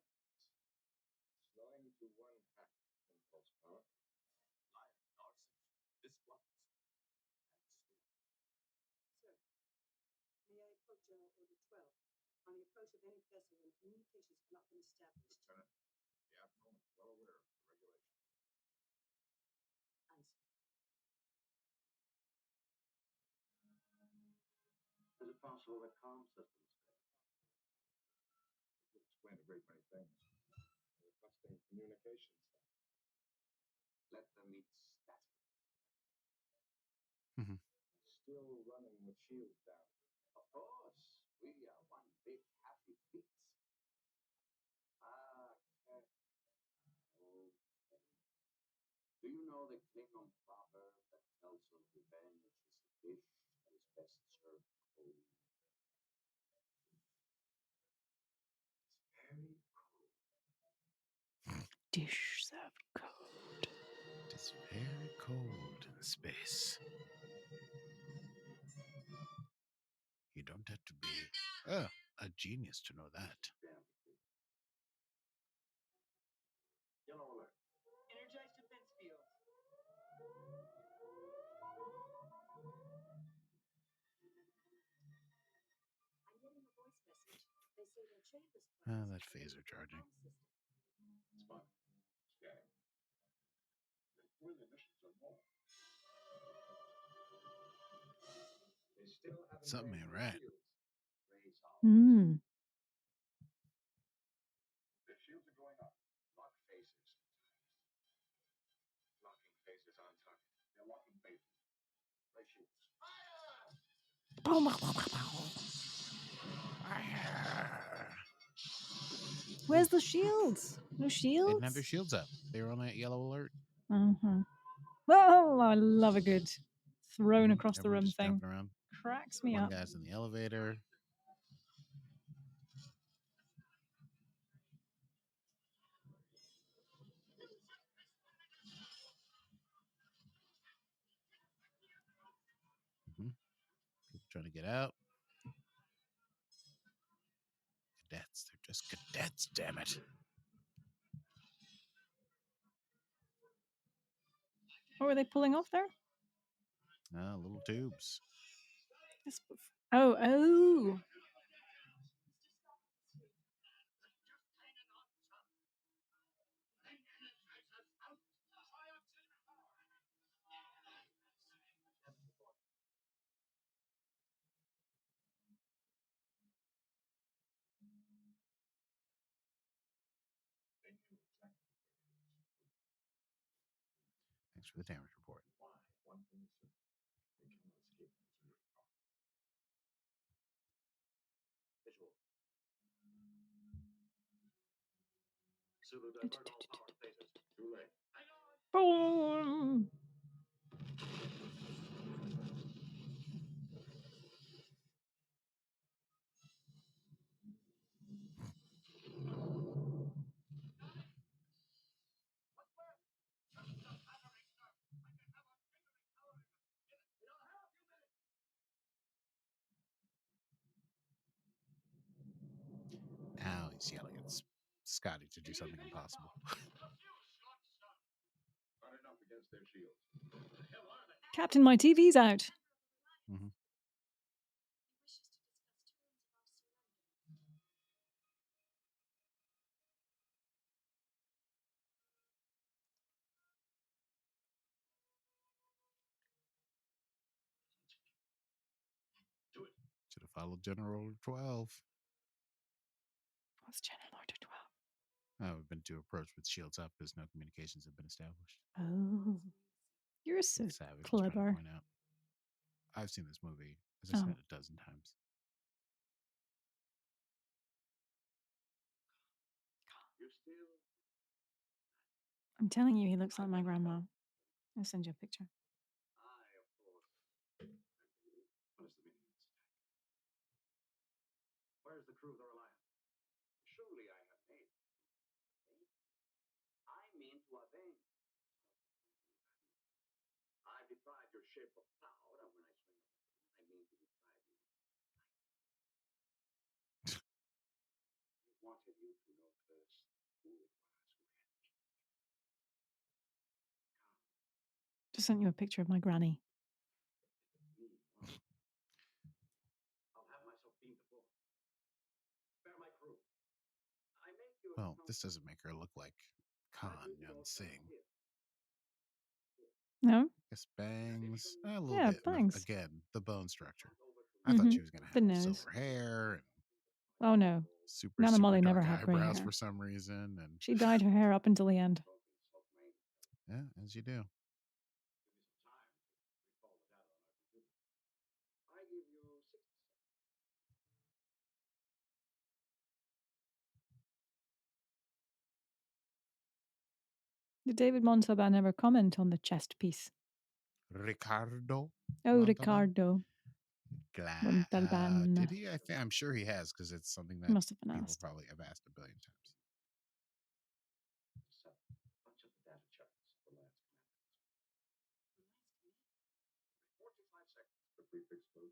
Slowing to 1/2 impulse power. Liar, narcissist. General Order 12. On the approach of any vessel when communications have not been established. Lieutenant, the Admiral is well aware of the regulations. Answer. Is it possible that comm systems failed? It would explain a great many things. Requesting communication stuff. Let them eat static. Mhm. Still running with shields down. Of course, we are one big happy fleet. Ah, Kirk. Oh, Kirk. Do you know the Klingon proverb that tells us revenge is a dish that is best served cold? It's very cold. Dish served cold. It is very cold in space. You don't have to be a genius to know that. Damn it. Yellow alert. Energize defense fields. I'm getting a voice message. They say their chambers. That phaser charging. It's fine. Scanning. Where the missions are more. They still haven't Something raised ain't their right. shields. Raise ours. Hmm. Their shields are going up. Lock phasers. Locking phasers on target. They're locking phasers. Raise shields. Where's the shields? No They shields? didn't have their shields up. They were on that yellow alert. Uh-huh. Oh, I love a good thrown across the Everyone room just thing. jumping around. Cracks me One up. guy's in the elevator. Mhm. People trying to get out. Cadets. They're just cadets, damn it. Oh, are they pulling off there? Little tubes. Oh. They knew exactly Thanks for the damage report. why. One thing is certain. They cannot escape from this very far. Visual. Sulu, divert all power phasers. Too late. Boom. Now he's yelling at Scotty to do something impossible. Not enough against their shields. Captain, my TV's out. Mhm. Do it. Should have followed General Order 12. What's General Order 12? We've been to approach with shields up because no communications have been established. Oh. You're so Savage was trying to clever. point out. I've seen this movie, as I Oh. said, a dozen times. You still. I'm telling you, he looks like my grandma. I'll send you a picture. I, of course. What is the meaning of this attack? Where's the crew of the Reliant? Surely I have made. I mean to avenge. I've deprived your ship of power, and when I swing around, I mean to deprive you of life. I wanted you to know first who it was who had me. Just sent you a picture of my granny. Me, I'll have myself beamed Well, this doesn't make her look like Khan Yun Sing. No? Guess bangs a little Yeah, bit. bangs. Again, the bone structure. I thought she was going to The have nose. silver hair and Oh no. super Nana Molly never dark had gray eyebrows hair. for some reason. And She dyed her hair up until the end. yeah, as you do. I give you 60 seconds. Did David Montalban ever comment on the chest piece? Ricardo Oh, Montalban? Ricardo Montalban. Did he? I'm sure he has, because it's something that Must have been people asked. probably have asked a billion times. Bunch of the data charts for Lance Commander. 45 seconds. The prefix code.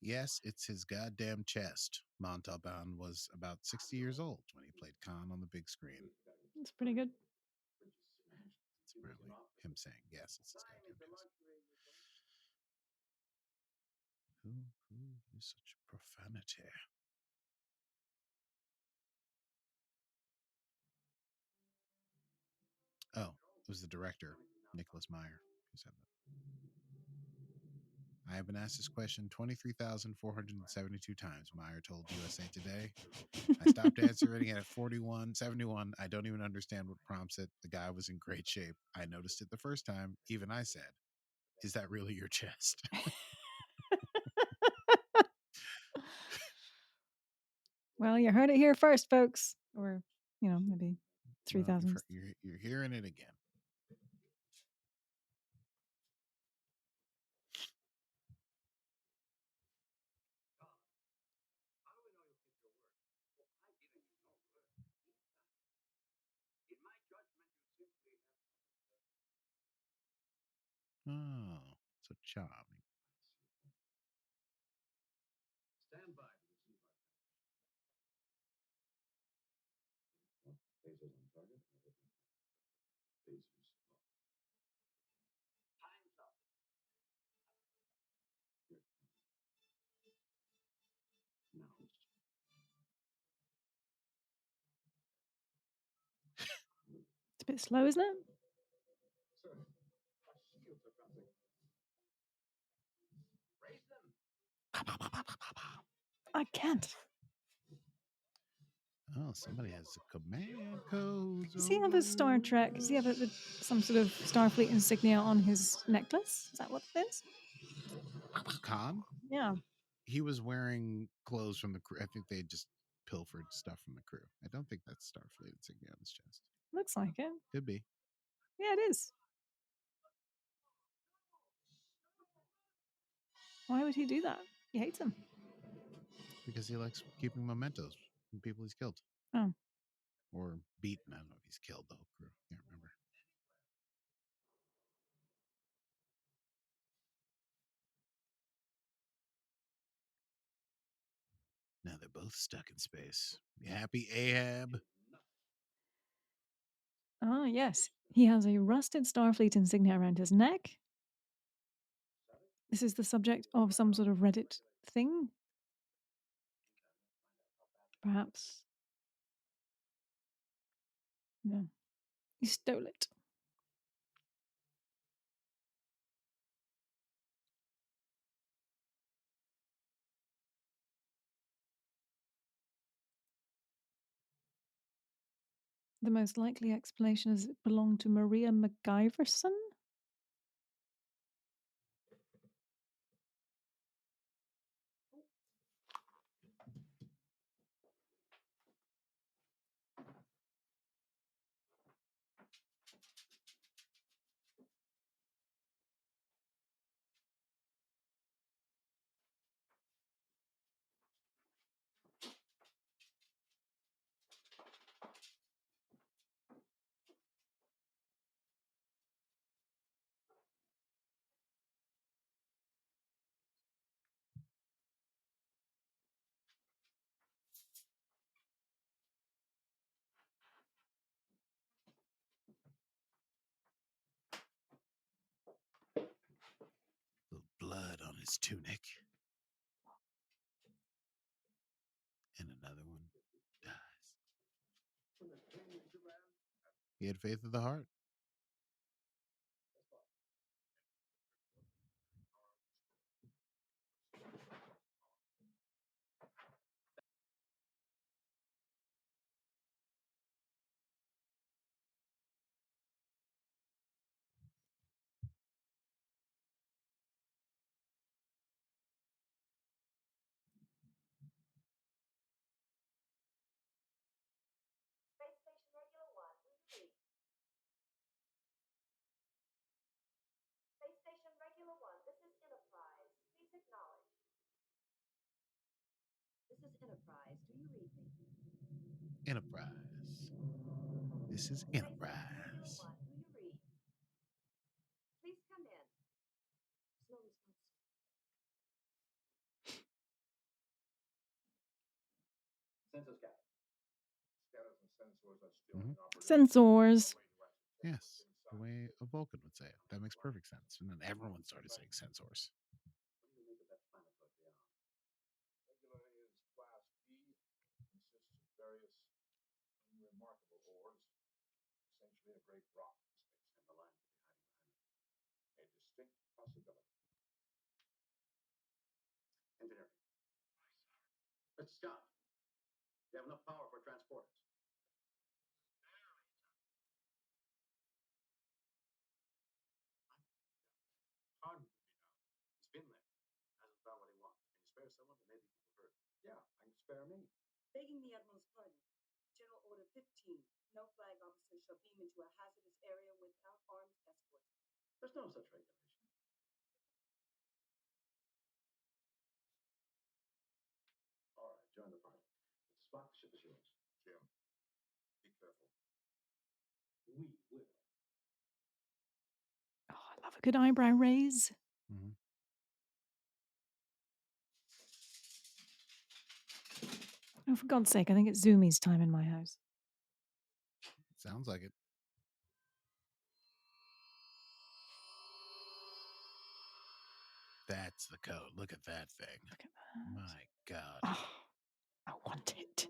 Yes, it's his goddamn chest. Montalban was about 60 years old when he played Khan on the big screen. That's pretty good. It's apparently him saying, yes, it's his goddamn chest. Who used such profanity? Oh, it was the director, Nicholas Meyer, who said that. I have been asked this question 23,472 times, Meyer told USA Today. I stopped answering it at 71. I don't even understand what prompts it. The guy was in great shape. I noticed it the first time. Even I said, is that really your chest? Well, you heard it here first, folks. Or, maybe 3,000. Well, you're hearing it again. Oh, so charming. Stand by to receive our transmission. Lasers on target. Lasers low. Time's up. Now. It's a bit slow, isn't it? Sir, our shields are dropping. Raise them. I can't. Oh, somebody has the command codes. Does he have a Star Trek? Does he have some sort of Starfleet insignia on his necklace? Is that what it is? Khan? Yeah. He was wearing clothes from the crew. I think they just pilfered stuff from the crew. I don't think that's Starfleet insignia on his chest. Looks like it. Could be. Yeah, it is. Why would he do that? He hates him. Because he likes keeping mementos from people he's killed. Oh. Or beaten. I don't know if he's killed the whole crew. Can't remember. Now they're both stuck in space. You happy, Ahab? Ah, yes. He has a rusted Starfleet insignia around his neck. This is the subject of some sort of Reddit thing. Perhaps. No. He stole it. The most likely explanation is it belonged to Maria MacGyverson. his tunic. And another one dies. He had faith of the heart. Space Station Regular 1, will you read? Space Station Regular 1, this is Enterprise. Please acknowledge. This is Enterprise. Do you read me? Enterprise. This is Space Station Regular Enterprise. 1, do you read? Please come in. There's no response. Census Captain. Scanners and sensors are still inoperative. Sensors. Yes, the way a Vulcan would say it. That makes perfect sense. And then everyone started saying sensors. What do you make of that planet right beyond? Regular is Class B, consists of various unremarkable ores, essentially a great rock in space. And the line could be hiding behind it. A distinct possibility. Engineering. Mr. Scott, do you have enough power for transporters? Hard with me now. He's been there. Hasn't found what he wants. Can you spare someone? There may be people hurt. Yeah, I can spare me. Begging the Admiral's pardon. General Order 15. No flag officer shall beam into a hazardous area without armed escort. There's no such regulation. All right, join the party. Mr. Spock, the ship is yours. Jim, be careful. We will. Oh, I love a good eyebrow raise. Mm-hmm. Oh, for God's sake, I think it's Zoomies time in my house. Sounds like it. That's the code. Look at that thing. Look at that. My God. Oh, I want it.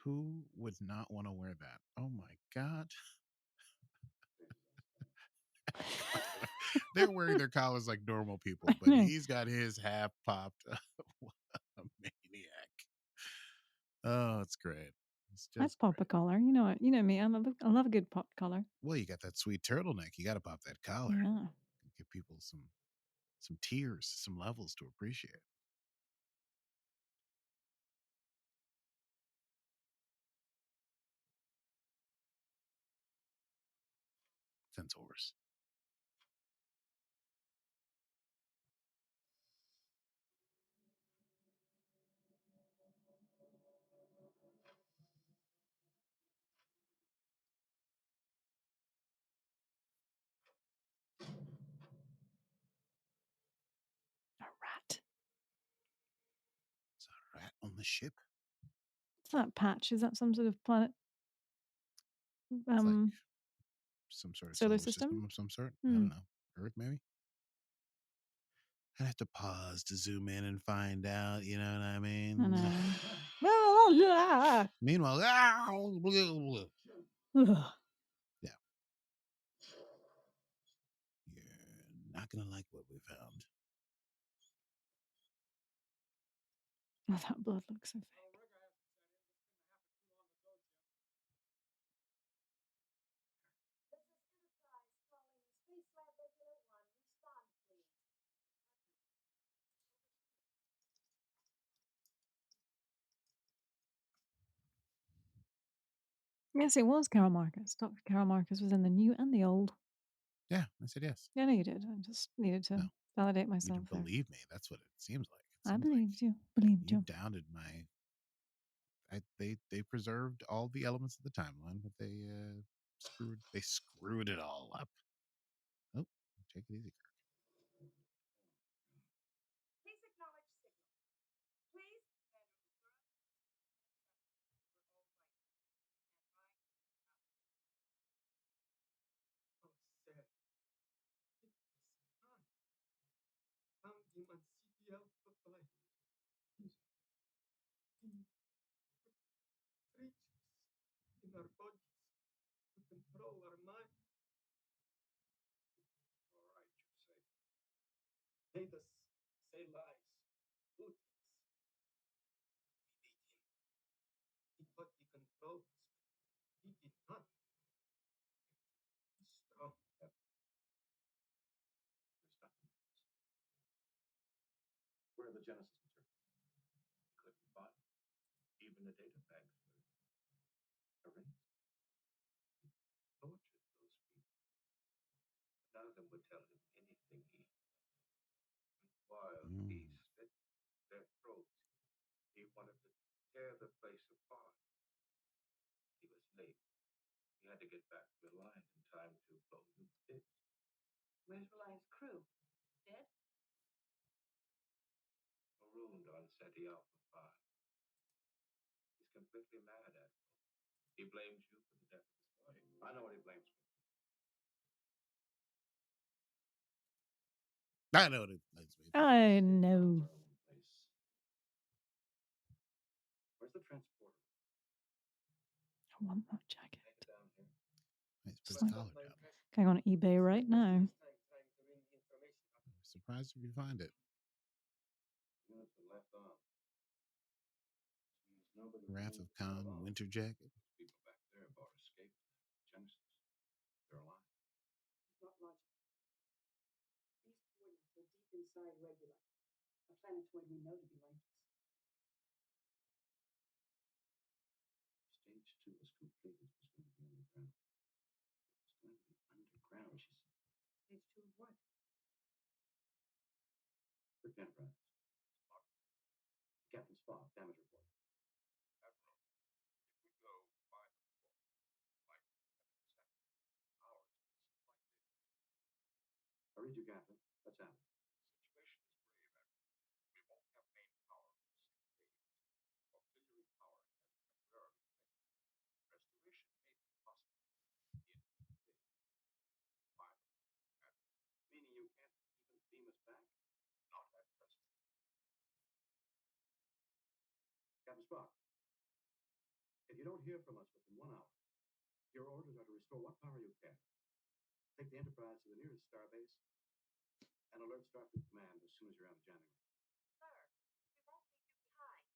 Who would not want to wear that? Oh my God. They're wearing their collars like normal people, but he's got his half popped. What a maniac. Oh, it's great. It's I just pop a great. collar. You know what? You know me. I love a good pop collar. Well, you got that sweet turtleneck. You got to pop that collar. Yeah. Give people some tiers, some levels to appreciate. Sensors. A rat. It's a rat on the ship. What's that patch? Is that some sort of planet? It's like some sort of solar solar system of some sort. I don't know. Earth, maybe? I'd have to pause to zoom in and find out. You know what I mean? I know. Meanwhile, yeah. You're not going to like what we found. Oh, that blood looks so fake. This is Enterprise calling Space Lab Regular 1. Respond, please. Yes, it was Carol Marcus. Dr. Carol Marcus was in the new and the old. Yeah, I said yes. Yeah, no, you did. I just needed to validate myself. You didn't believe me. That's what it seems like. I believed you. Believed you. You Doubted my. They preserved all the elements of the timeline, but they screwed it all up. Oh, take it easy, Kirk. Please acknowledge signal. Please. fighting is easy. Creatures in our bodies to control our mind. All right, you say. Made us say lies, do things. We beat him. He thought he controlled us, but he did not. He's strong. There's nothing else. Where are the Genesis materials? He couldn't find them. Even the data tags were erased. He tortured those people. None of them would tell him anything he had done. And while he slit their throats, he wanted to tear the place apart. He was late. He had to get back to the line in time to blow you bits. Where's Reliance crew? Dead? Marooned on SETI Alpha 5. He's completely mad, Admiral. He blames you for the death of his wife. I know what he blames me for. I know what it is. I know. Where's the transporter? I want that jacket. Take it down here. Nice, put his collar down. Going on eBay right now. I'm surprised if you find it. Unit's been left on. Means nobody Wrath of Khan winter jacket. Those people back there have all escaped Genesis. They're alive. It's not logical. These coordinates are deep inside Regula, a planetoid we know to be lifeless. Stage 2 is completed. It's going to be underground. It's going to be underground, she said. Stage 2 of what? Kirk Enterprise. Spock. Captain Spock, damage report. Admiral, if we go by the book, like 7 hours, it's quite dangerous. I read you, Captain. Let's have it. The situation is grave, Admiral. We won't have main power for 6 days. Auxiliary power has temporarily failed. Restoration may be possible in 2 days. By the book, Admiral. Meaning you can't even beam us back? Not at present. Captain Spock, if you don't hear from us within 1 hour, your orders are to restore what power you can. Take the Enterprise to the nearest starbase and alert Starfleet Command as soon as you're out of January. Sir, we won't leave you behind.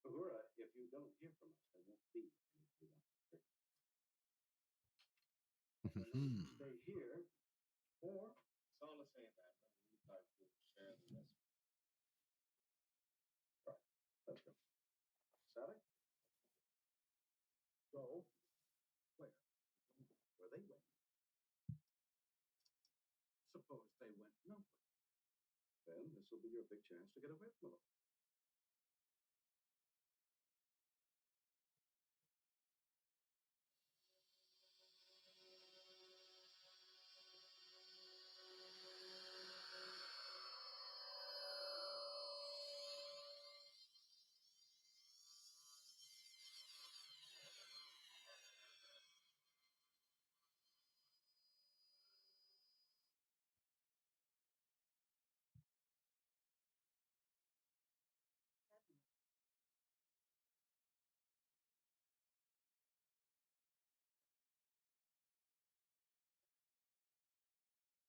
Uhura, if you don't hear from us, there won't be any left. Stay here, or it's all the same, Admiral. We'd like to share the rest. Right, let's go. Sally? Go. Where? Where they went. Suppose they went nowhere. Then this will be your big chance to get away from them.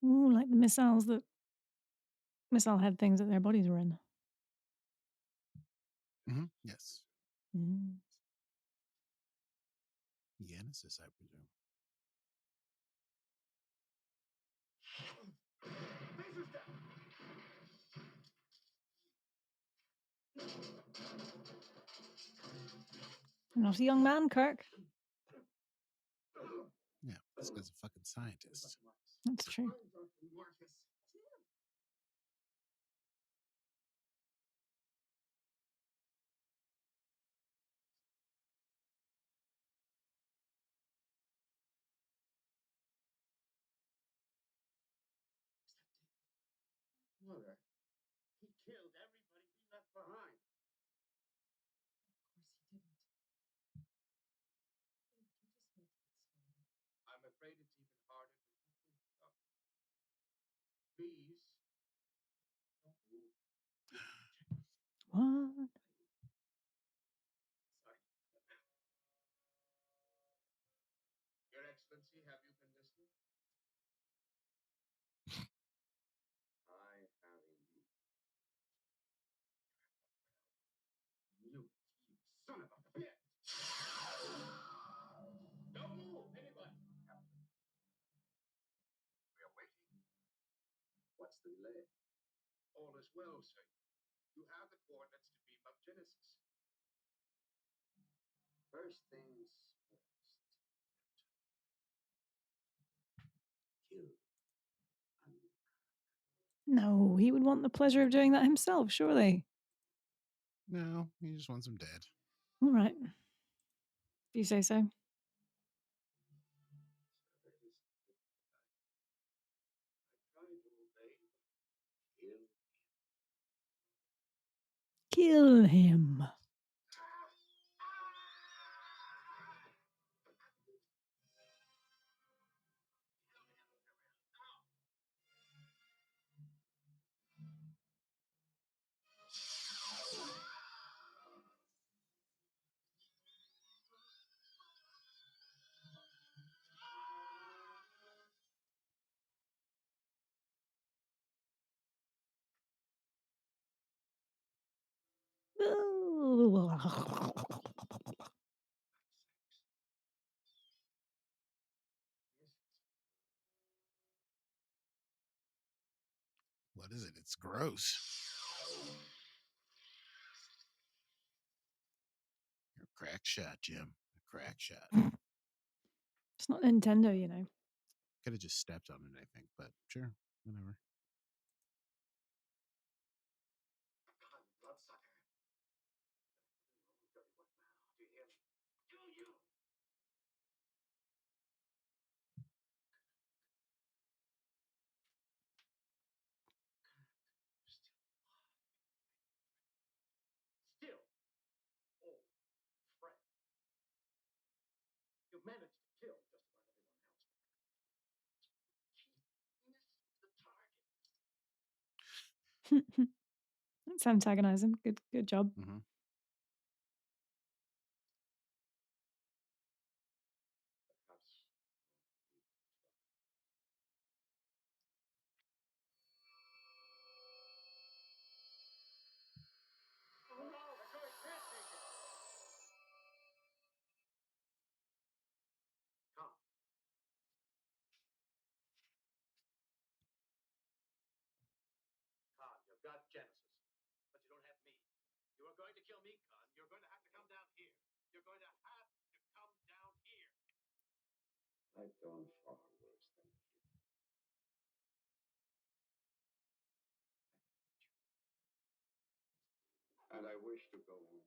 Ooh, like the missiles that missile head things that their bodies were in. Yes. Genesis, I presume. Lasers down! You're not a young man, Kirk. Yeah, this guy's a fucking scientist. That's true. Mother, he killed everybody we left behind. Of course he didn't. Dave, you just make things harder. I'm afraid it's even harder than you think, Doctor. Please, don't move. What? Sorry. Your Excellency, have you been listening? I have indeed. You son of a bitch! Don't move, anybody! Captain, we are waiting. What's the delay? All is well, sir. You have the coordinates to beam up Genesis. First things first. Kill and No, he would want the pleasure of doing that himself, surely. No, he just wants him dead. All right. If you say so. I tried to obey, but kill. Kill him. What is it? It's gross. You're a crack shot, Jim. A crack shot. It's not Nintendo, you know. Could have just stepped on it, I think, but sure, whatever. Bloodsucker. Dirty work now. Do you hear me? Do you? Still, old friend. You managed to kill just about everyone else. He missed the target. Let's antagonize him. Good job. Mm-hmm. Perhaps. Oh no, the guard can't take it. Come. Khan, you've got Genesis, but you don't have me. You are going to kill me, Khan. You're going to have to come down here. You're going to have to come down here. I've done far worse than you. And I wish to go home.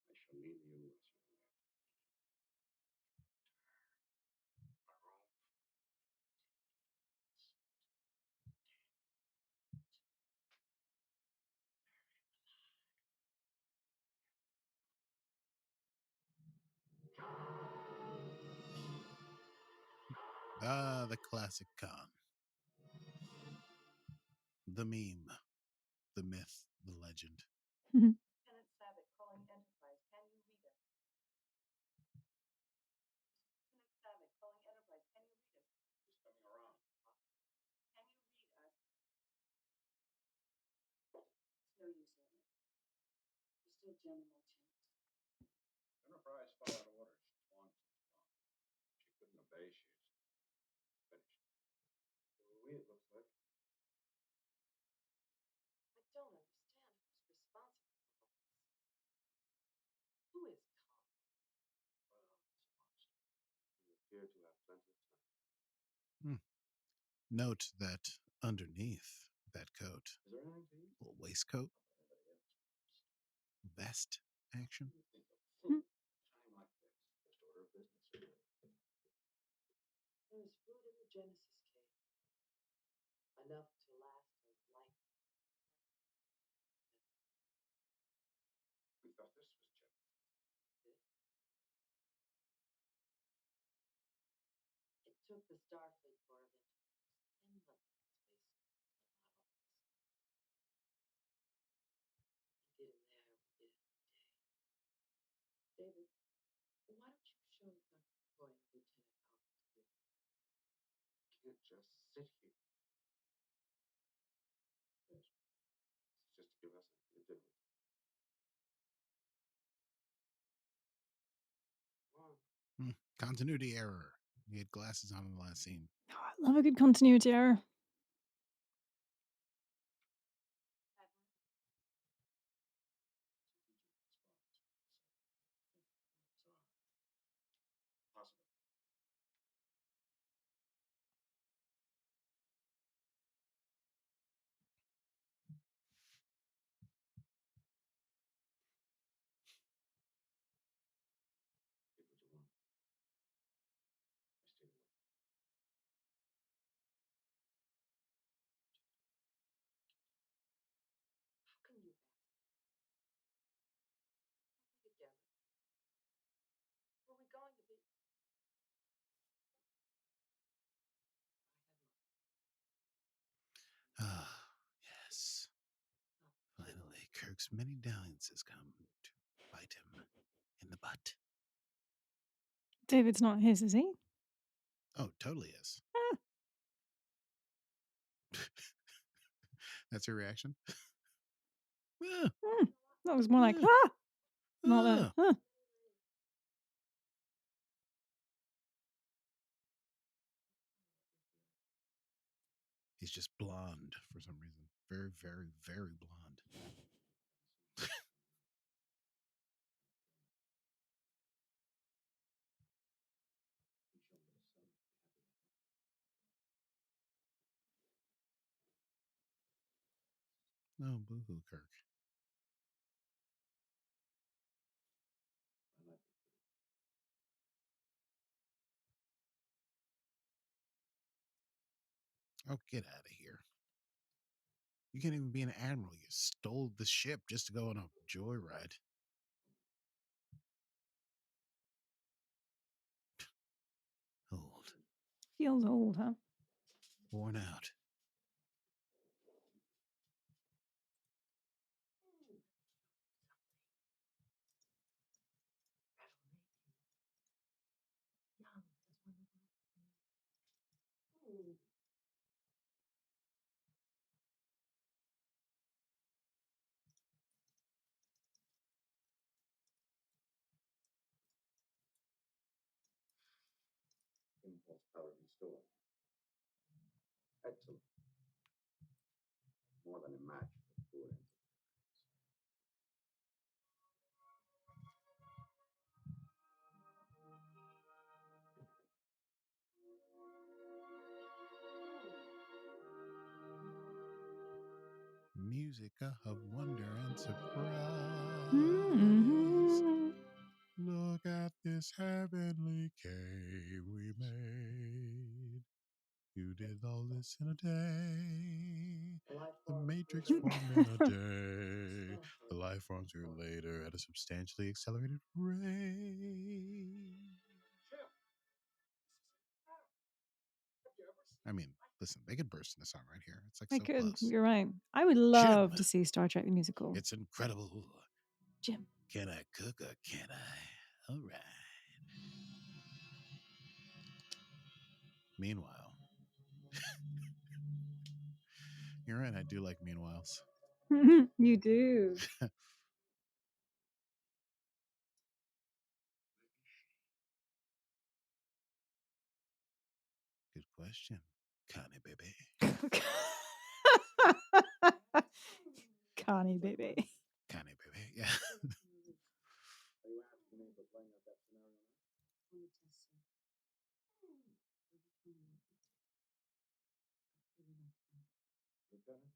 I shall leave you as you left me. A room. Ah, the classic Khan. The meme. The myth. The legend. Lieutenant Savick calling Enterprise. Can you read us? Lieutenant Savick calling Enterprise. Can you read us? He's coming around. Can you read us? It's no use, Leonard. You're still jamming my chance. Enterprise followed orders. She's long since gone. She couldn't obey. She's finished. We, it looks like. I don't understand who's responsible for all this. Who is Khan? Well, he's a monster. We appear to have plenty of time. Note that underneath that coat, Is there anything to eat? little waistcoat, Anybody else? vest action. What do you think of food at a time like this? First order of business. There's food in the Genesis cave. Enough to last a life. We thought this was Genesis. It took the Starfleet Corps of Engineers 10 months to Continuity error. He had glasses on in the last scene. Oh, I love a good continuity error. Possible. Get what you want. I stayed away. How can you ask? Are we together? Were we going to be? I had my. Ah, yes. Finally, Kirk's many dalliances come to bite him in the butt. David's not his, is he? Oh, totally is. Ah. That's your reaction? Ah, That was more like, ah, ah! Not a, ah. huh. He's just blonde for some reason. Very, very, very blonde. No, boo-hoo, Kirk. I like it. Oh, get out of here. You can't even be an admiral. You stole the ship just to go on a joyride. Old. Feels old, huh? Worn out. Young as when the world. Impulse power restored. Excellent. More than a match for poor engineers. Music of wonder and surprise. Mm-hmm. Look at this heavenly cave we made. You did all this in a day. The matrix formed in a day. The life forms grew later at a substantially accelerated rate. I mean, listen, they could burst into song right here. It's like I so could. close. You're right. I would love Jim. to see Star Trek the musical. It's incredible. Jim. Can I cook or can I? All right. Meanwhile, you're right. I do like meanwhiles. You do. Good question. Connie, baby. Connie, baby. Connie, baby. Yeah. Are you asking me for playing out that scenario now? On the test, sir. Will you tell me what you did? Really like fun. Lieutenant,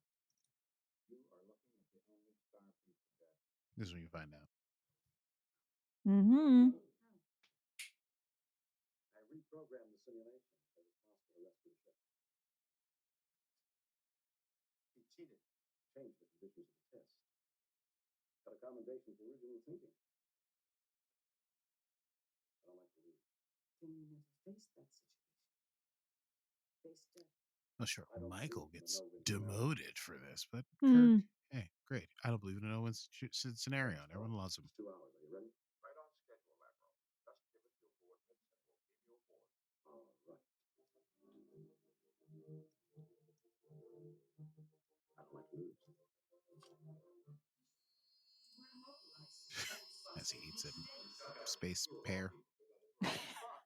you are looking at the only starpiece today. This is when you find out. Mm-hmm. I reprogrammed the simulation so it was possible to rescue the ship. He cheated. Changed the conditions of the test. Got accommodation for original thinking. I don't like to lose. Then you never faced that situation. Faced death. Oh, sure. I don't Michael believe in gets a no-win demoted for this, but Mm. Kirk, hey, great. I don't believe in a no-win scenario, and everyone loves him. It's 2 hours. Are you ready? Right on schedule, Admiral. Just give it to your coordinates and we'll beam you aboard. All right. I don't like to lose. As he eats a space pear.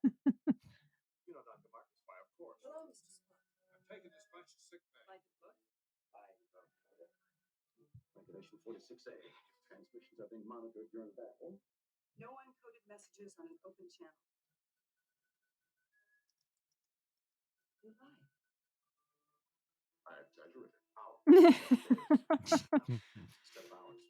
You know Dr. Marcus, why, of course. Hello, Mr. Spock. I'm taking this bunch of sick pay. Like it book? Regulation 46A. If transmissions are being monitored during battle, No uncoded messages on an open channel. You lied. I exaggerated. Instead of hours.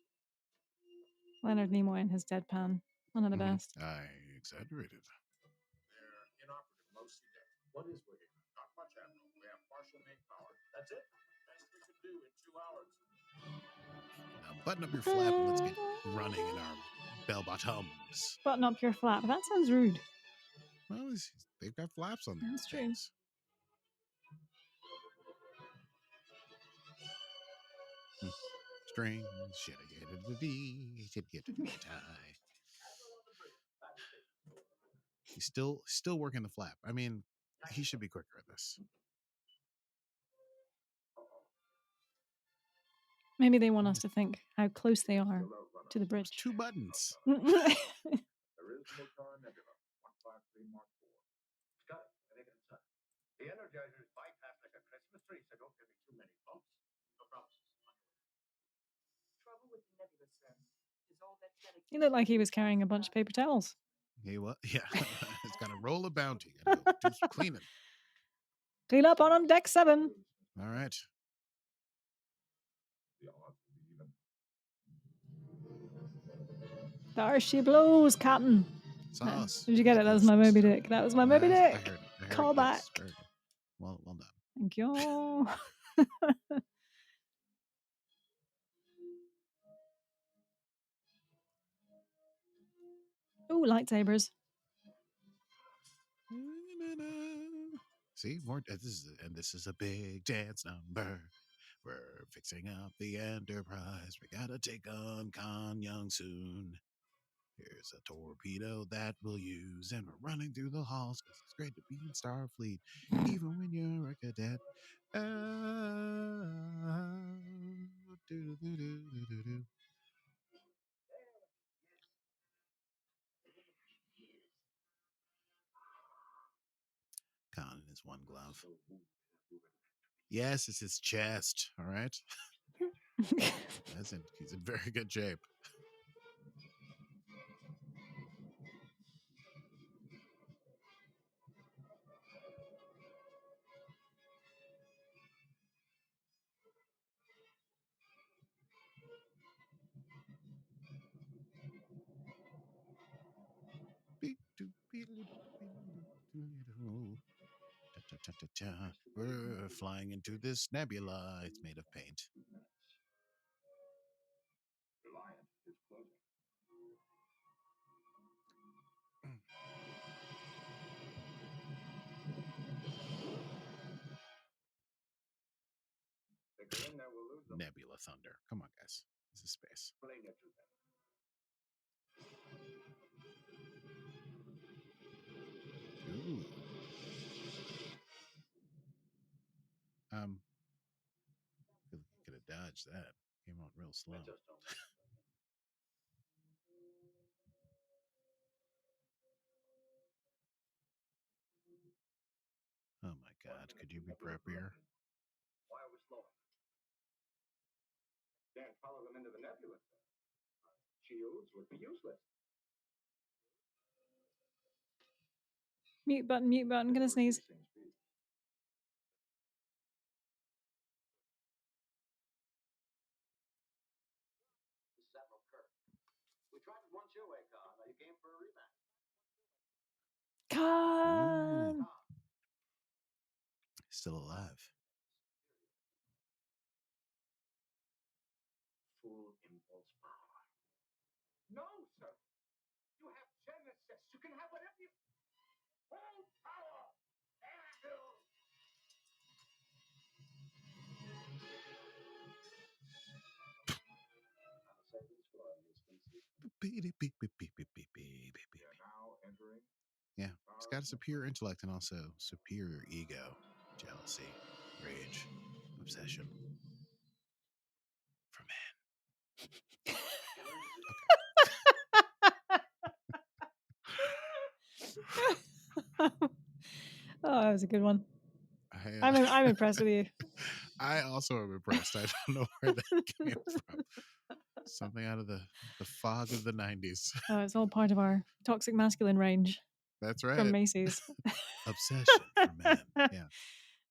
Leonard Nimoy and his deadpan. One of the best. I exaggerated. They're inoperative, mostly dead. What is working? Not much, Admiral. We have partial main power. That's it. Best we can do in 2 hours. Now button up your flap and let's get running in our bell bottoms. Button up your flap. That sounds rude. Well, they've got flaps on their That's true. things. Strings, should I get it to be? Should get it to tie. He's still working the flap. I mean, he should be quicker at this. Maybe they want us to think how close they are to the bridge. 2 buttons. There is Motar Nebula, 153 Mark IV. got it. I make it inside. The energizer's bypassed like a Christmas tree, so don't give me too many bumps. No promises. Trouble with the nebula, sir, is all that dedication. He looked like he was carrying a bunch of paper towels. Hey, what? Yeah, it's got a roll of bounty. Gotta go do some cleaning. Clean up on deck 7. All right. The odds will be even. There she blows, Captain. Sauce. Did you get it? That was my Moby Dick. That was my Moby Dick. I heard it. Call back. Yes, very good. Well done. Thank you. Ooh, lightsabers. See, more. This is a big dance number. We're fixing up the Enterprise. We gotta take on Khan Young soon. Here's a torpedo that we'll use, and we're running through the halls because it's great to be in Starfleet, even when you're a cadet. Do-do-do-do-do-do-do. Khan in his one glove. Yes, it's his chest. All right. He's in very good shape. We're flying into this nebula. It's made of paint. Reliant is closing. If they're in there, we'll lose them. Nebula thunder. Come on, guys. This is space. Playing it to them. Ooh. Could have dodged that. Came out real slow. I just don't. Oh my God! Could you be preppier? Why are we slowing? Can't follow them into the nebula. Shields would be useless. Mute button, mute button. Gonna sneeze. This is Admiral Kirk. We tried it once your way, Khan. Are you game for a rematch? Khan. Still alive. Full impulse power. No, sir. You have Genesis. You can have whatever you. Full power. Beep, beep, beep, beep, beep, beep, beep, beep. We are now entering. Yeah, he's got a superior intellect and also superior ego, jealousy, rage, obsession for man. Okay. that was a good one. I, I'm impressed with you. I also am impressed. I don't know where that came from. Something out of the fog of the 90s. Oh, it's all part of our toxic masculine range That's from right. Macy's. Obsession for men. Yeah.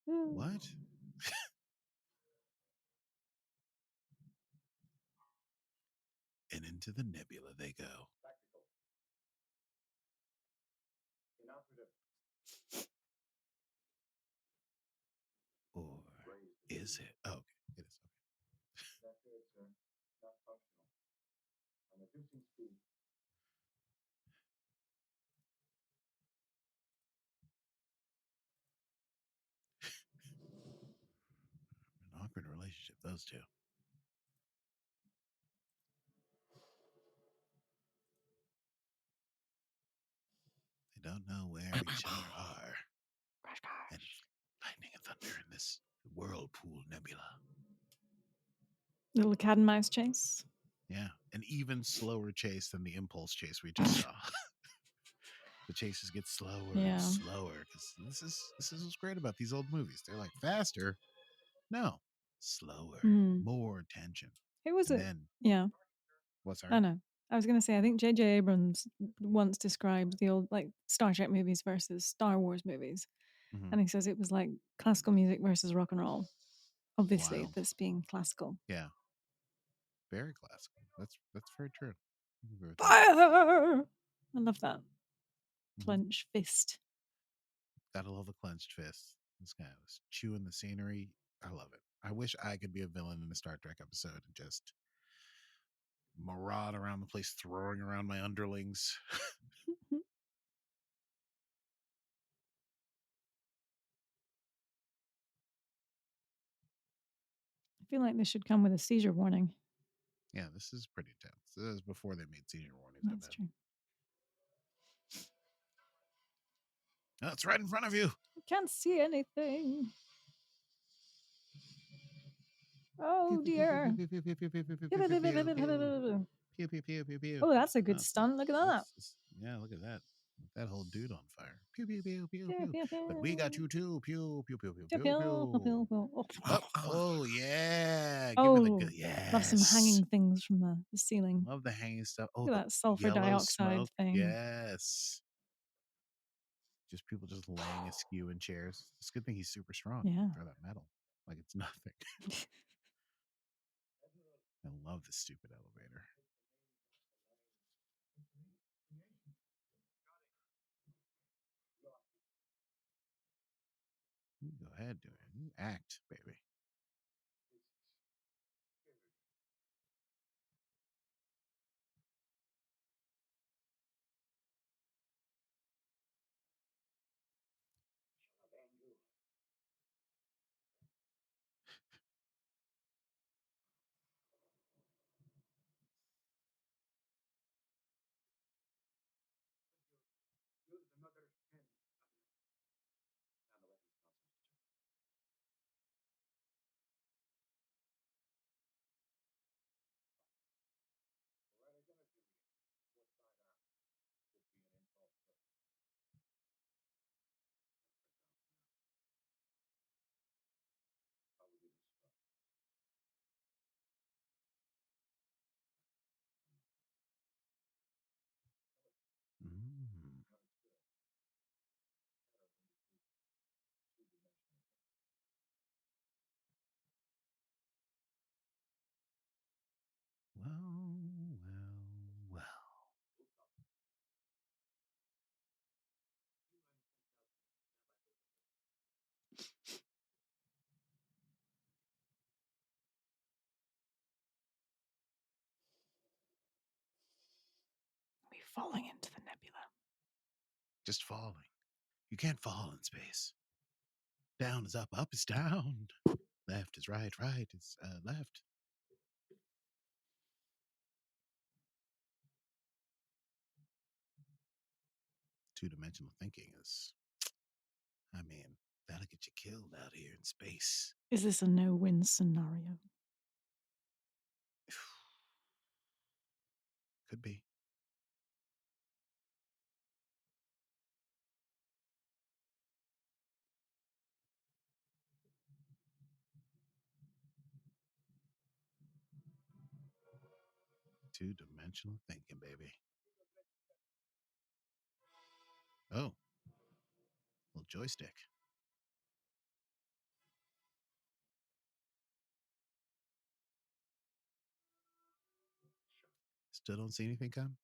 What? And into the nebula they go. Tactical. Inoperative. Or is it? Oh, okay. It is. Okay. That's it, sir. Not functional. I'm reducing speed. An awkward relationship, those two. They don't know where each other are. And it's lightning and thunder in this whirlpool nebula. Little cat and mouse chase. Yeah. An even slower chase than the impulse chase we just saw. The chases get slower and slower because this is what's great about these old movies. They're like faster. No. Slower. More tension. Who was And it? then Yeah. what's I know. I was going to say, I think J.J. Abrams once described the old, like, Star Trek movies versus Star Wars movies. Mm-hmm. And he says it was like classical music versus rock and roll. Obviously, Wild. this being classical. Yeah. Very classical. That's very true. Fire! I love that. Mm-hmm. Clench fist. Gotta love the clenched fist. This guy was chewing the scenery. I love it. I wish I could be a villain in a Star Trek episode and just maraud around the place, throwing around my underlings. I feel like this should come with a seizure warning. Yeah, this is pretty intense. This is before they made seizure warnings. That's true. Oh, it's right in front of you. I can't see anything. Oh dear. Pew, pew, pew, pew, pew. Oh, that's a good stunt. Look at that. Yeah, look at that. That whole dude on fire. Pew, pew, pew, pew, pew. But we got you too. Pew, pew, pew, pew, pew, pew. Oh, yeah. Give me the good. Love some Yes. hanging things from the ceiling. Love the hanging stuff. Oh, Look at the that sulfur yellow dioxide smoke. thing. Yes. Just people just laying askew in chairs. It's a good thing he's super strong. Yeah. Throw that metal like it's nothing. I love this stupid elevator. You go ahead, do it. You act, baby. Use another pen. Found the weapons council, Mr. Chairman. Kinetic energy reading. Fourth side arm. Could be an impulse burst. How would you describe? Mm. Well. We're falling into the nebula. Just falling. You can't fall in space. Down is up, up is down. Left is right, right is left. Two-dimensional thinking is, I mean, that'll get you killed out here in space. Is this a no-win scenario? Could be. Two-dimensional thinking, baby. Oh, little joystick. Still don't see anything come.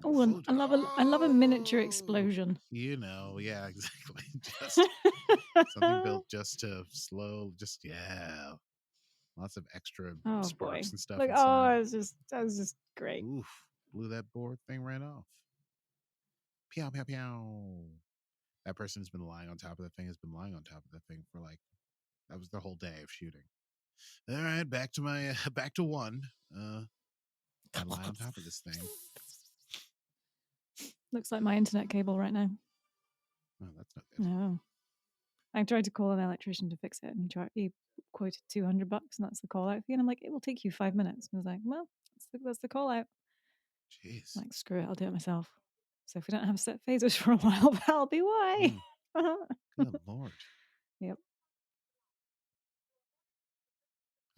Oh, and I love a miniature Oh, explosion. You know, yeah, exactly. Just something built just to slow, just yeah. Lots of extra Oh boy! sparks and stuff Like inside. that was just great. Oof, blew that board thing right off. Pew, pew, pew. That person's been lying on top of the thing, has been lying on top of the thing for like, that was the whole day of shooting. All right, back to my, back to one. I lie on top of this thing. Looks like my internet cable right now. Oh, that's not good. No. I tried to call an electrician to fix it, and he quoted $200, and that's the call out fee. And I'm like, it will take you 5 minutes. And I was like, well, that's the call out. Jeez. I'm like, screw it, I'll do it myself. So if we don't have set phasers for a while, that'll be why. Good Lord. Yep.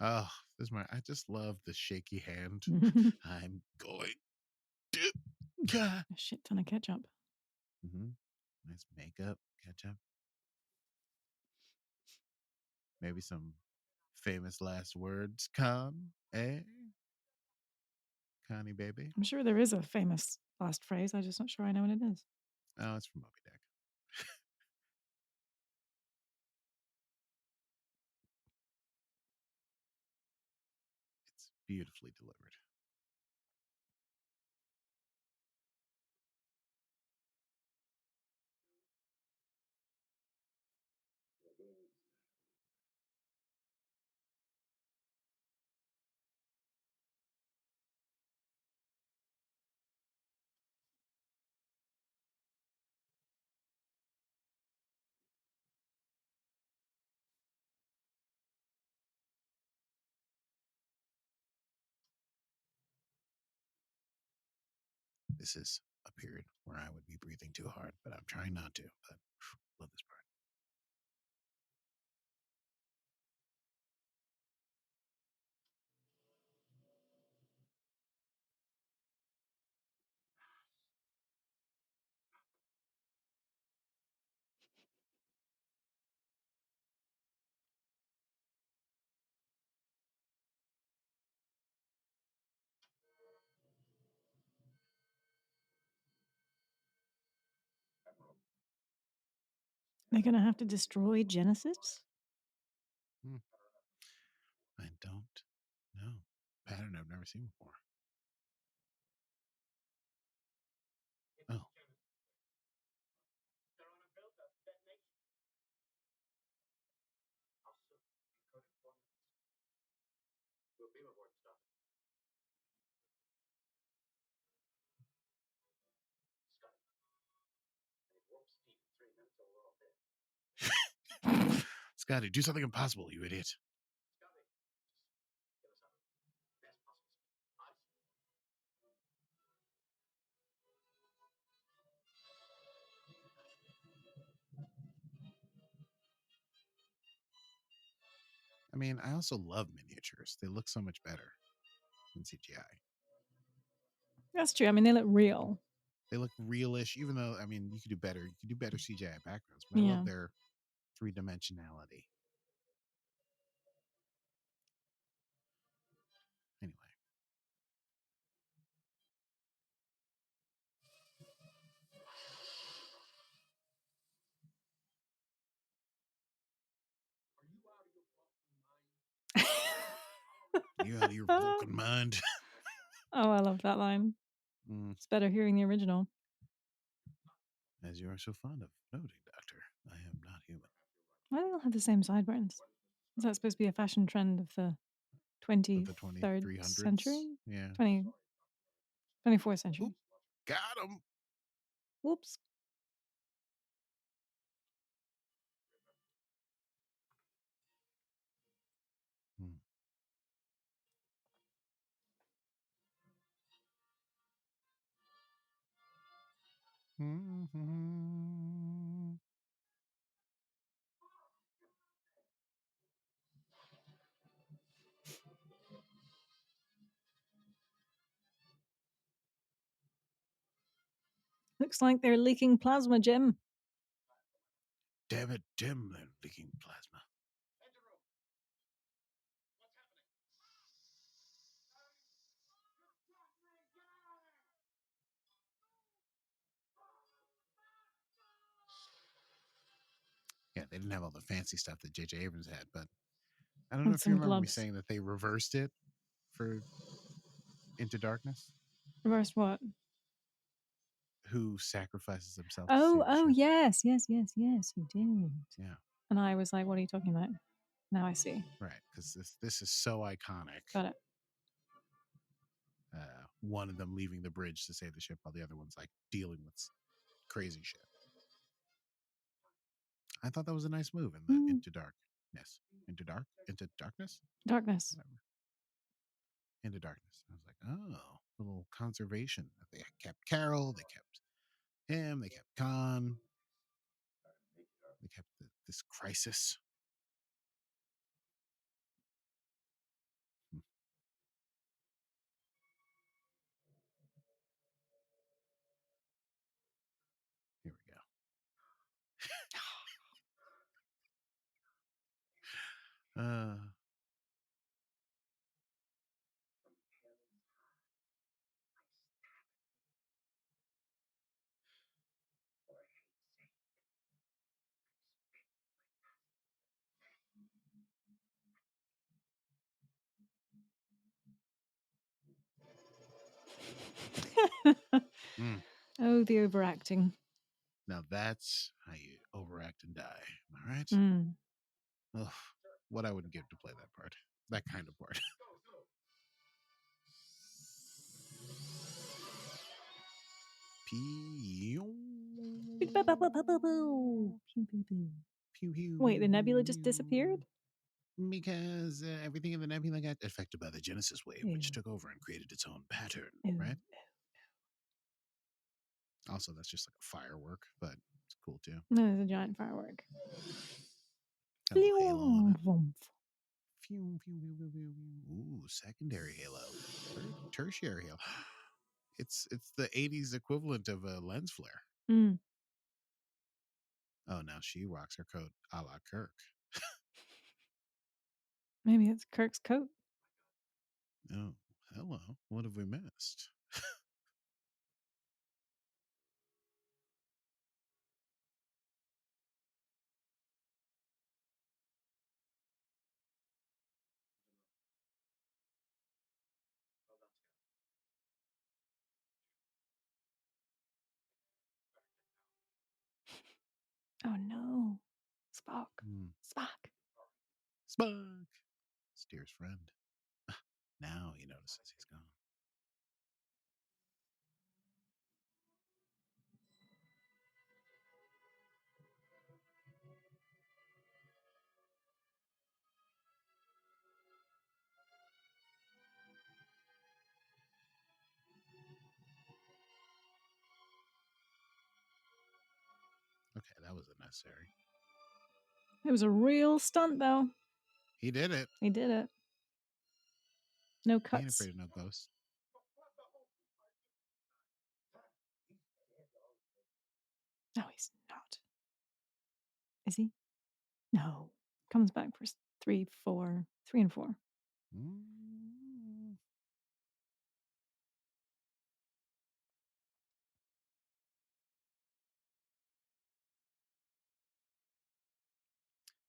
Oh, I just love the shaky hand. I'm going to. A shit ton of ketchup. Nice makeup, ketchup. Maybe some famous last words. Connie, baby. I'm sure there is a famous last phrase. I'm just not sure I know what it is. Oh, it's from Moby Dick. It's beautifully delivered. This is a period where I would be breathing too hard, but I'm trying not to. But love this part. They're going to have to destroy Genesis? I don't know. Pattern I've never seen before. Oh. They're on a build-up detonation. How soon? Encode in 4 minutes. Do a beam abort to stop it. Scotty. I need warp speed in 3 minutes or we're all dead. Scotty, do something impossible, you idiot. Scotty, just get us out of the best possible speed. I see. I mean, I also love miniatures. They look so much better than CGI. That's true. I mean, they look real. They look realish, even though, I mean, you could do better. You could do better CGI backgrounds, but I Yeah. love their three-dimensionality. Anyway. Are you out of your fucking mind? You out of your Vulcan mind? Oh, I love that line. It's better hearing the original. As you are so fond of noting, Doctor, I am not human. Why do they all have the same sideburns? Is that supposed to be a fashion trend of the With the 23rd 2300s? century? Yeah. 24th century. Oop, got him. Whoops. Looks like they're leaking plasma, Jim. Damn it, Jim, they're leaking plasma. Yeah, they didn't have all the fancy stuff that J.J. Abrams had, but I don't know And if you some remember me gloves. saying that they reversed it for Into Darkness. Reversed what? Who sacrifices himself to Oh, save the ship? yes. You did. Yeah, And I was like, what are you talking about? Now I see. right. Because this is so iconic. Got it. One of them leaving the bridge to save the ship, while the other one's like dealing with crazy shit. I thought that was a nice move in the Into Darkness. Into Darkness? Darkness. Whatever. Into Darkness. I was like, oh, little conservation. They kept Carol, they kept him, they kept Khan, they kept this crisis. Here we go. Oh, the overacting. Now that's how you overact and die. Am I right? Mm. Ugh, what I would give to play that part. That kind of part. Pew. Pew, pew, Wait, the nebula just pew. disappeared? Because everything in the nebula got affected by the Genesis wave, which Ew. took over and created its own pattern, Ew. right? Also, that's just like a firework, but it's cool too. No, it's a giant firework. A little halo on it. Vroom. Pew, pew, pew, pew, pew, pew. Ooh, secondary halo. Tertiary halo. It's the 80s equivalent of a lens flare. Mm. Oh, now she rocks her coat a la Kirk. Maybe it's Kirk's coat. Oh, hello. What have we missed? Oh no. Spock. Hmm. Spock. Spock, it's dearest friend. Now he notices he's gone. Okay, that was unnecessary. It was a real stunt, though. He did it. He did it. No He ain't cuts. afraid of no ghosts. No, he's not. Is he? No. Comes back for 3, 4, 3 and 4. Mm.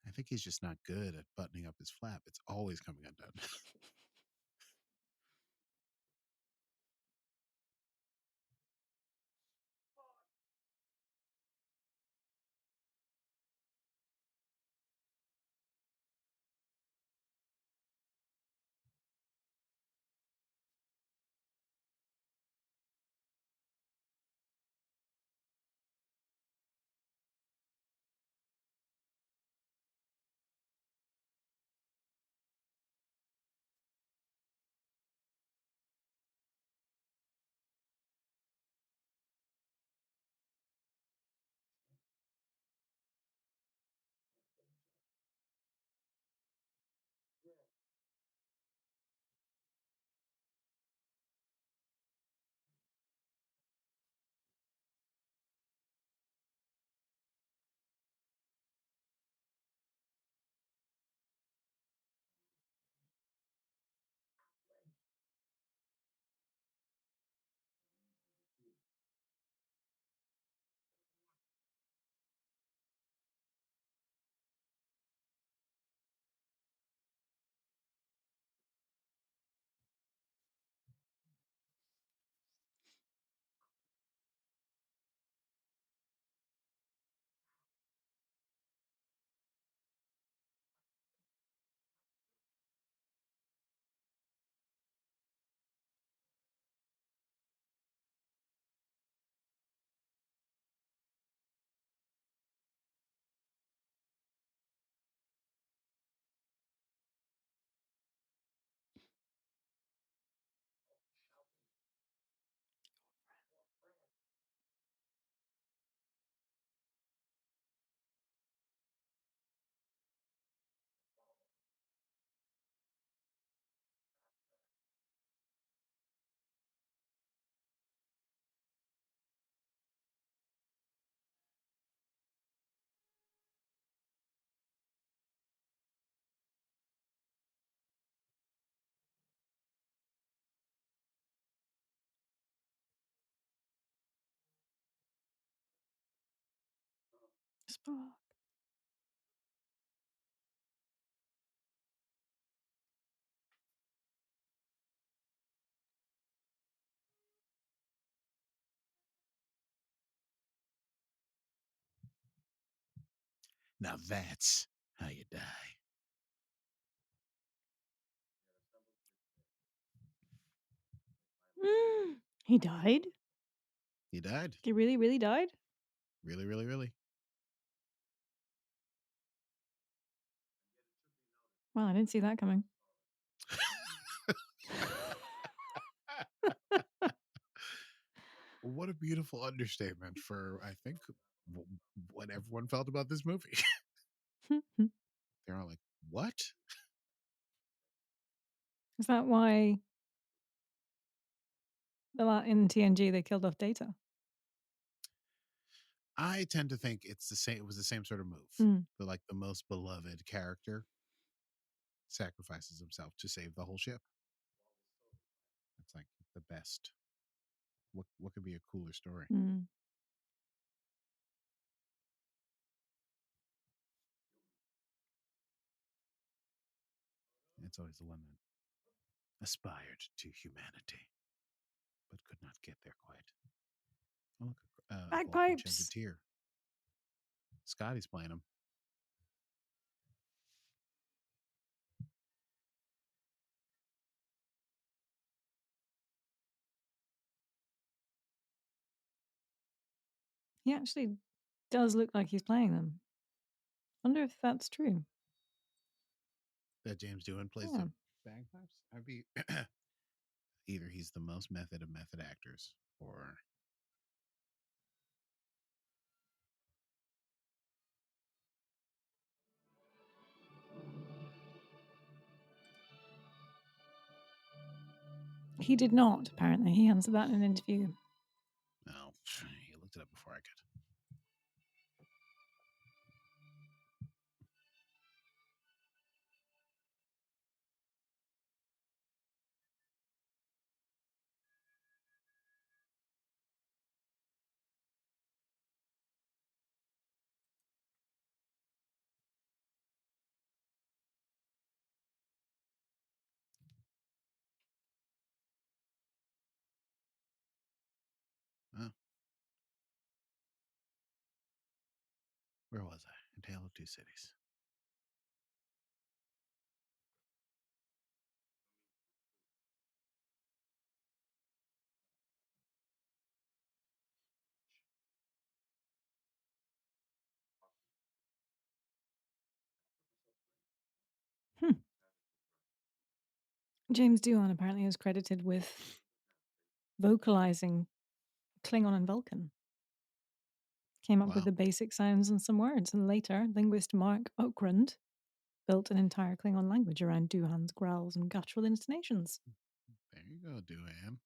I think he's just not good at buttoning up his flap. It's always coming undone. Spock. Now that's how you die. He died? He died. He really, really died? Really, really, really. Well, I didn't see that coming. What a beautiful understatement for, I think, what everyone felt about this movie. They're all like, what? Is that why in TNG they killed off Data? I tend to think it's the same. It was the same sort of move. Mm. But like the most beloved character sacrifices himself to save the whole ship. It's like the best. What could be a cooler story? Mm. It's always the one that aspired to humanity, but could not get there quite. Oh, look, a Vulcan sheds a Bagpipes! tear. Scotty's playing him. He actually does look like he's playing them. Wonder if that's true. That James Doohan plays Yeah. the bagpipes. I'd be either he's the most method of method actors, or He did not, apparently. He answered that in an interview. no. He looked it up before I could. Oh. Where was I? A Tale of Two Cities. Hmm. James Doohan apparently is credited with vocalizing Klingon and Vulcan. Came up with Wow. the basic sounds and some words, and later linguist Mark Okrand built an entire Klingon language around Doohan's growls and guttural intonations. There you go, Doohan.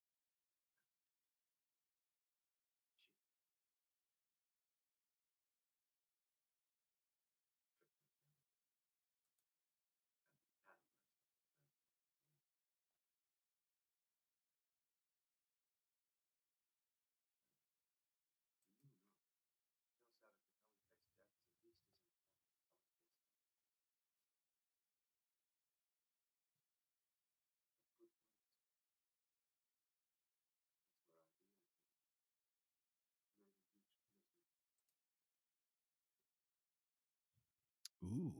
Ooh.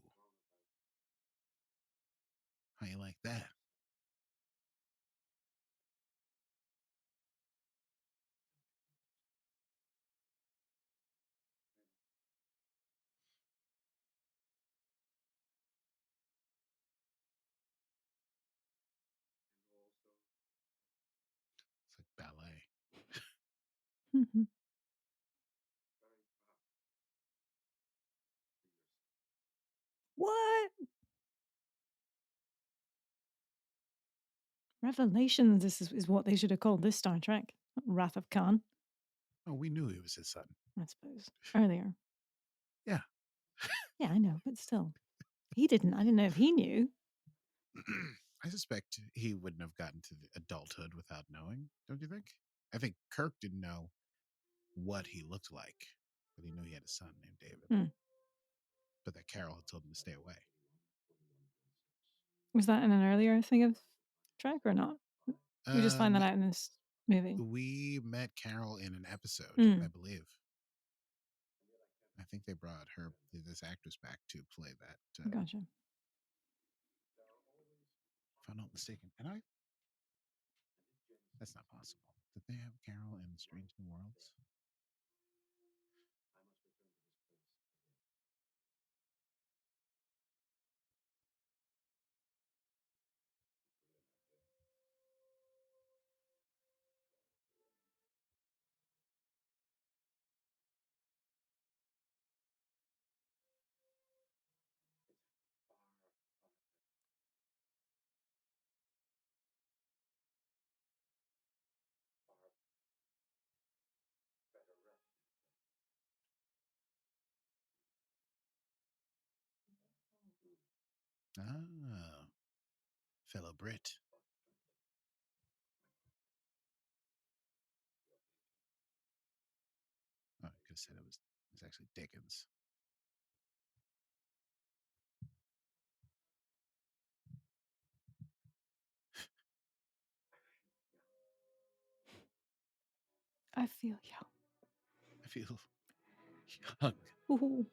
How you like that? It's like ballet. What? Revelations, this is what they should have called this Star Trek. Wrath of Khan, Oh, we knew he was his son. I suppose. Earlier. Yeah. Yeah, I know, but still. He didn't. I didn't know if he knew. I suspect he wouldn't have gotten to the adulthood without knowing, don't you think? I think Kirk didn't know what he looked like, but he knew he had a son named David. Hmm. But that Carol had told him to stay away. Was that in an earlier thing of Trek or not? We just find that Um, out in this movie. we met Carol in an episode, Hmm. I believe. I think they brought this actress back to play that. Gotcha. If I'm not mistaken, and that's not possible. Did they have Carol in Strange New Worlds? Ah, fellow Brit. Oh, I could have said it was actually Dickens. I feel young. I feel young. Ooh.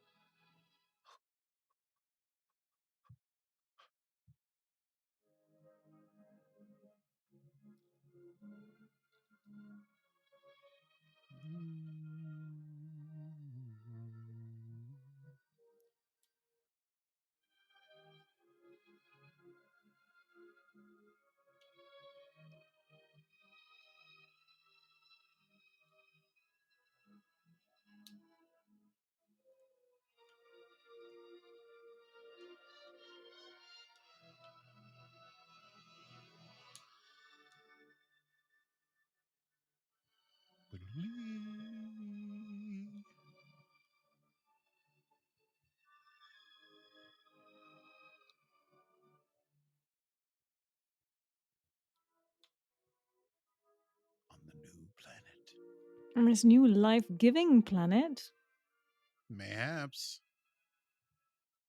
On the new planet. On this new life-giving planet. Mayhaps.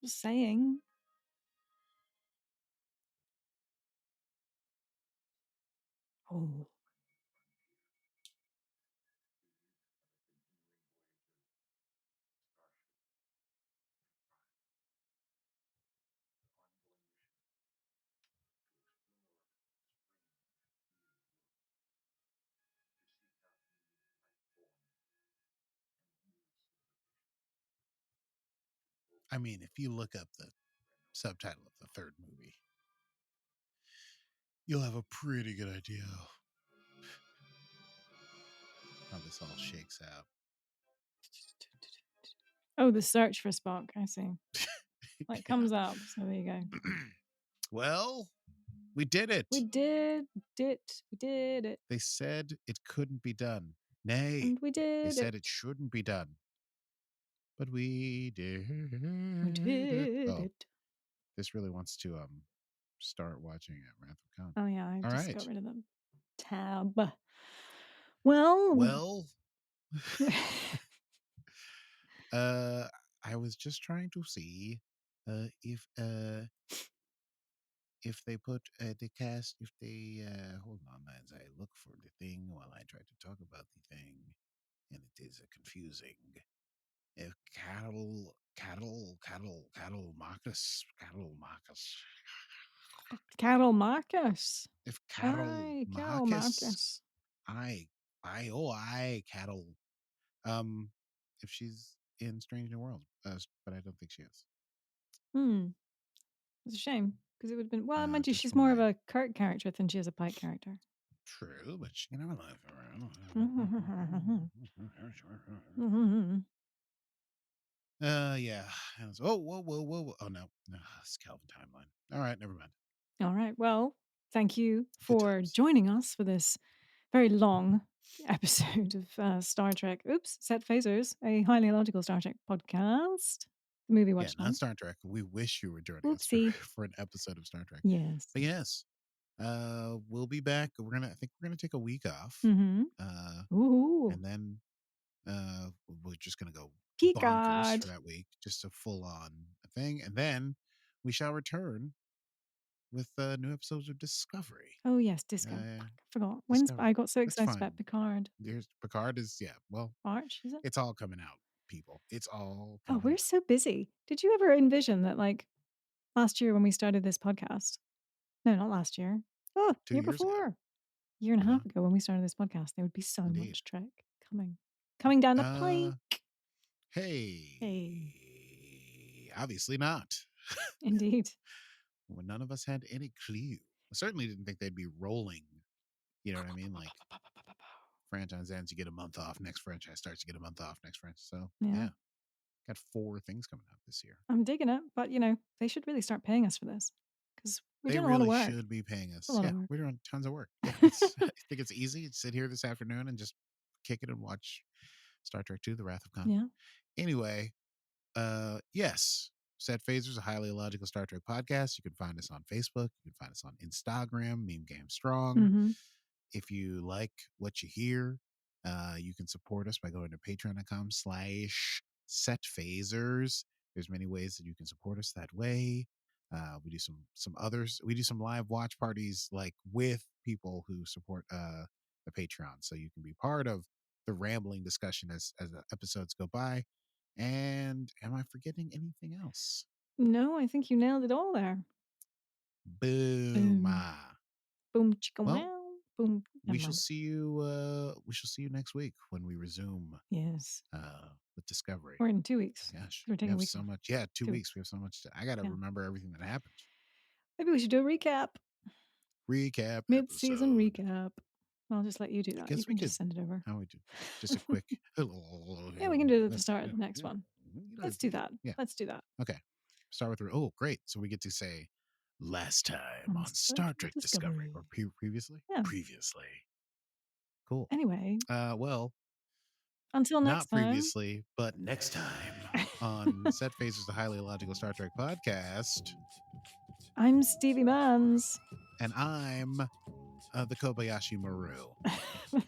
Just saying. Oh. I mean, if you look up the subtitle of the third movie, you'll have a pretty good idea how this all shakes out. Oh, the search for Spock. I see. Like comes up. So there you go. Well, we did it. We did it. We did it. They said it couldn't be done. Nay, And we did they it. said it shouldn't be done. But we did We did Oh, it. this really wants to start watching Wrath of Khan. Oh yeah, I All just right. got rid of the tab. Well, I was just trying to see if they put the cast, if they hold on as I look for the thing while I try to talk about the thing, and it is confusing. If Carol Marcus. if Carol Aye, Carol Marcus, Marcus. I Carol, if she's in Strange New Worlds, but I don't think she is. It's a shame because it would have been. Well, mind you, Just she's for more of my a Kirk character than she is a Pike character. true, but she can have a life Mhm. yeah. Whoa. Oh no, it's Calvin timeline. All right, never mind. All right. Well, thank you Good for times. joining us for this very long episode of Star Trek. Oops, Set Phasers, a highly illogical Star Trek podcast. Movie Yeah, watch not along. Star Trek. We wish you were joining us Oopsie. for an episode of Star Trek. Yes. But yes, we'll be back. I think we're gonna take a week off. Mm-hmm. Ooh. And then we're just gonna go bonkers Picard. for that week, just a full-on thing, and then we shall return with new episodes of Discovery. Oh yes, Disco. I forgot. Discovery. I got so That's excited fine. about Picard. There's Picard is well, March, is it? it's all coming out, people. It's all Oh, coming we're out. so busy. Did you ever envision that, like, last year when we started this podcast? No, not last year. Oh, 2 year years ago. before. Year and a Uh-huh. half ago when we started this podcast, there would be so Indeed. much Trek coming down the pike. Hey. Obviously not. Indeed. Well, none of us had any clue. I certainly didn't think they'd be rolling. You know what I mean? Like franchise ends, you get a month off. Next franchise starts, you get a month off. Next franchise. So yeah. Got 4 things coming out this year. I'm digging it, but they should really start paying us for this because we're They doing a lot of really work. should be paying us. A lot Yeah, of work. we're doing tons of work. Yeah, I think it's easy. Sit here this afternoon and just kick it and watch Star Trek II: The Wrath of Khan. Yeah. Anyway, yes, Set Phasers, a highly illogical Star Trek podcast. You can find us on Facebook. You can find us on Instagram, Meme Game Strong. Mm-hmm. If you like what you hear, you can support us by going to patreon.com/setphasers. There's many ways that you can support us that way. We do some others. We do some live watch parties like with people who support the Patreon, so you can be part of the rambling discussion as the episodes go by. And am I forgetting anything else? No, I think you nailed it all there. Boom. Boom chicka Well, wow. Boom. We shall see you next week when we resume with Discovery. Or in 2 weeks. Gosh, We're taking we have a week so off. much. Yeah, 2 weeks. We have so much. I got to remember everything that happened. Maybe we should do a recap. Recap. Mid-season episode. recap. I'll just let you do that. Guess you we can could just send it over. How we do? Just a quick. Yeah, we can do it at the start of the next one. Let's do that. Yeah. Let's do that. Okay. Start with. Oh, great. So we get to say last time on Star Trek Discovery. Or previously? Yeah. Previously. Cool. Anyway. Well. Until next Not time. previously, but next time on Set Phasers, the highly illogical Star Trek podcast. I'm Stevie Mans. And I'm the Kobayashi Maru.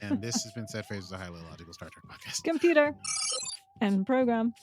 And this has been Set Phasers, the highly illogical Star Trek podcast. Computer and program.